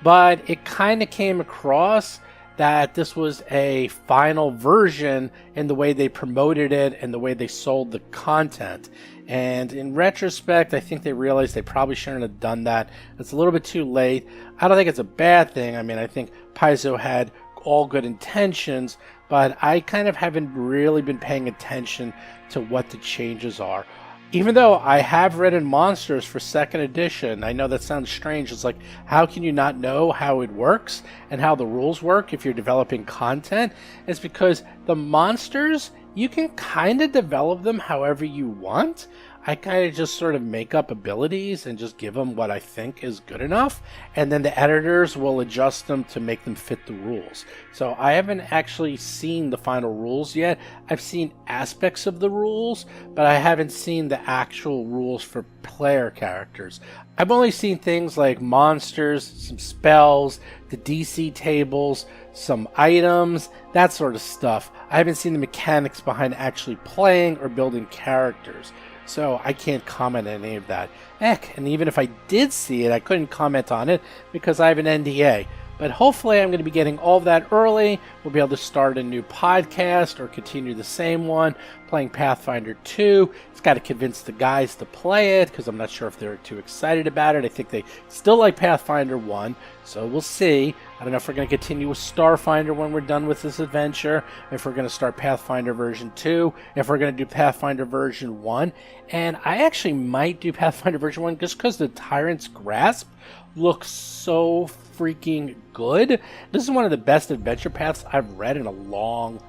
Speaker 2: but it kind of came across that this was a final version in the way they promoted it and the way they sold the content. And in retrospect, I think they realized they probably shouldn't have done that. It's a little bit too late. I don't think it's a bad thing. I mean, I think Paizo had all good intentions, but I kind of haven't really been paying attention to what the changes are. Even though I have read in Monsters for 2nd edition, I know that sounds strange. It's like, how can you not know how it works and how the rules work if you're developing content? It's because the monsters, you can kind of develop them however you want. I kind of just sort of make up abilities and just give them what I think is good enough, and then the editors will adjust them to make them fit the rules. So I haven't actually seen the final rules yet. I've seen aspects of the rules, but I haven't seen the actual rules for player characters. I've only seen things like monsters, some spells, the DC tables, some items, that sort of stuff. I haven't seen the mechanics behind actually playing or building characters, so I can't comment on any of that. Heck, and even if I did see it, I couldn't comment on it because I have an NDA. But hopefully I'm going to be getting all of that early. We'll be able to start a new podcast or continue the same one, playing Pathfinder 2. It's got to convince the guys to play it because I'm not sure if they're too excited about it. I think they still like Pathfinder 1, so we'll see. I don't know if we're going to continue with Starfinder when we're done with this adventure, if we're going to start Pathfinder version 2, if we're going to do Pathfinder version 1. And I actually might do Pathfinder version 1 just because the Tyrant's Grasp looks so freaking good. This is one of the best adventure paths I've read in a long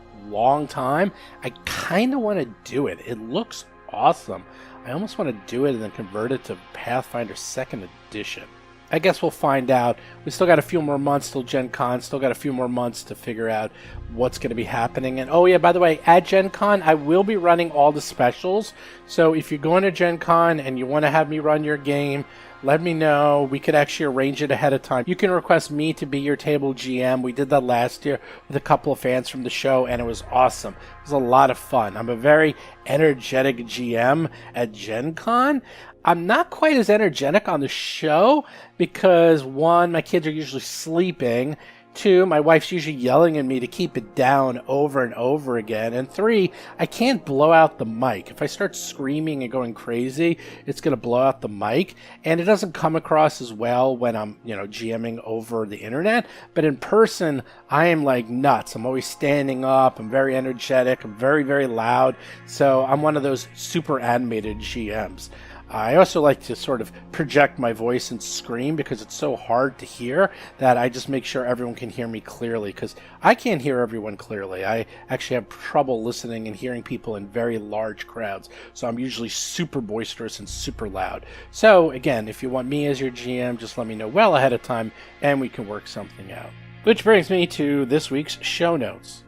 Speaker 2: time. I kind of want to do it. It looks awesome. I almost want to do it and then convert it to Pathfinder 2nd edition. I guess we'll find out. We still got a few more months till Gen Con. Still got a few more months to figure out what's going to be happening. And oh yeah, by the way, at Gen Con, I will be running all the specials. So if you're going to Gen Con and you want to have me run your game, let me know. We could actually arrange it ahead of time. You can request me to be your table GM. We did that last year with a couple of fans from the show, and it was awesome. It was a lot of fun. I'm a very energetic GM at Gen Con. I'm not quite as energetic on the show because, one, my kids are usually sleeping. 2, my wife's usually yelling at me to keep it down over and over again. And 3, I can't blow out the mic. If I start screaming and going crazy, it's going to blow out the mic. And it doesn't come across as well when I'm, GMing over the internet. But in person, I am like nuts. I'm always standing up. I'm very energetic. I'm very, very loud. So I'm one of those super animated GMs. I also like to sort of project my voice and scream because it's so hard to hear that I just make sure everyone can hear me clearly, because I can't hear everyone clearly. I actually have trouble listening and hearing people in very large crowds, so I'm usually super boisterous and super loud. So again, if you want me as your GM, just let me know well ahead of time and we can work something out. Which brings me to this week's show notes.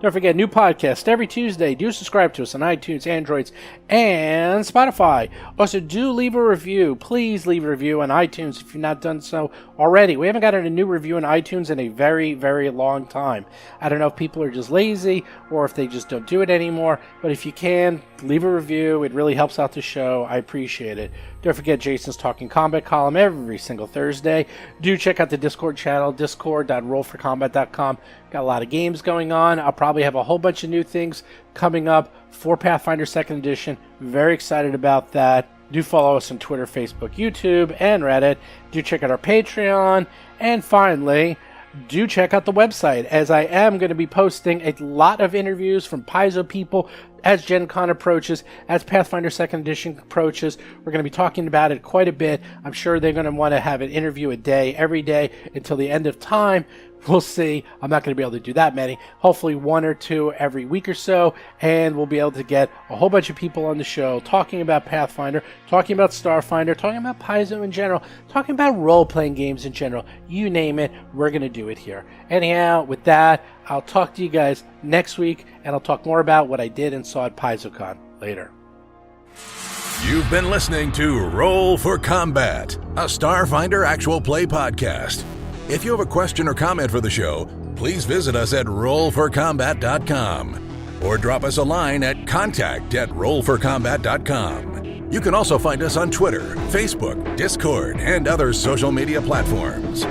Speaker 2: Don't forget, new podcast every Tuesday. Do subscribe to us on iTunes, Androids, and Spotify. Also, do leave a review. Please leave a review on iTunes if you've not done so already. We haven't gotten a new review on iTunes in a very, very long time. I don't know if people are just lazy or if they just don't do it anymore, but if you can, leave a review. It really helps out the show. I appreciate it. Don't forget Jason's Talking Combat column every single Thursday. Do check out the Discord channel, discord.rollforcombat.com. Got a lot of games going on. I'll probably have a whole bunch of new things coming up for Pathfinder 2nd Edition. Very excited about that. Do follow us on Twitter, Facebook, YouTube, and Reddit. Do check out our Patreon. And finally, do check out the website, as I am going to be posting a lot of interviews from Paizo people as Gen Con approaches, as Pathfinder 2nd Edition approaches. We're going to be talking about it quite a bit. I'm sure they're going to want to have an interview a day, every day, until the end of time. We'll see. I'm not going to be able to do that many. Hopefully 1 or 2 every week or so, and we'll be able to get a whole bunch of people on the show talking about Pathfinder, talking about Starfinder, talking about Paizo in general, talking about role-playing games in general. You name it, we're going to do it here. Anyhow, with that, I'll talk to you guys next week, and I'll talk more about what I did and saw at PaizoCon later.
Speaker 1: You've been listening to Roll for Combat, a Starfinder actual play podcast. If you have a question or comment for the show, please visit us at rollforcombat.com or drop us a line at contact@rollforcombat.com. You can also find us on Twitter, Facebook, Discord, and other social media platforms.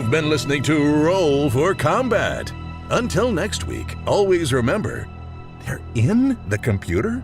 Speaker 1: You've been listening to Roll for Combat, Until next week, always remember, they're in the computer?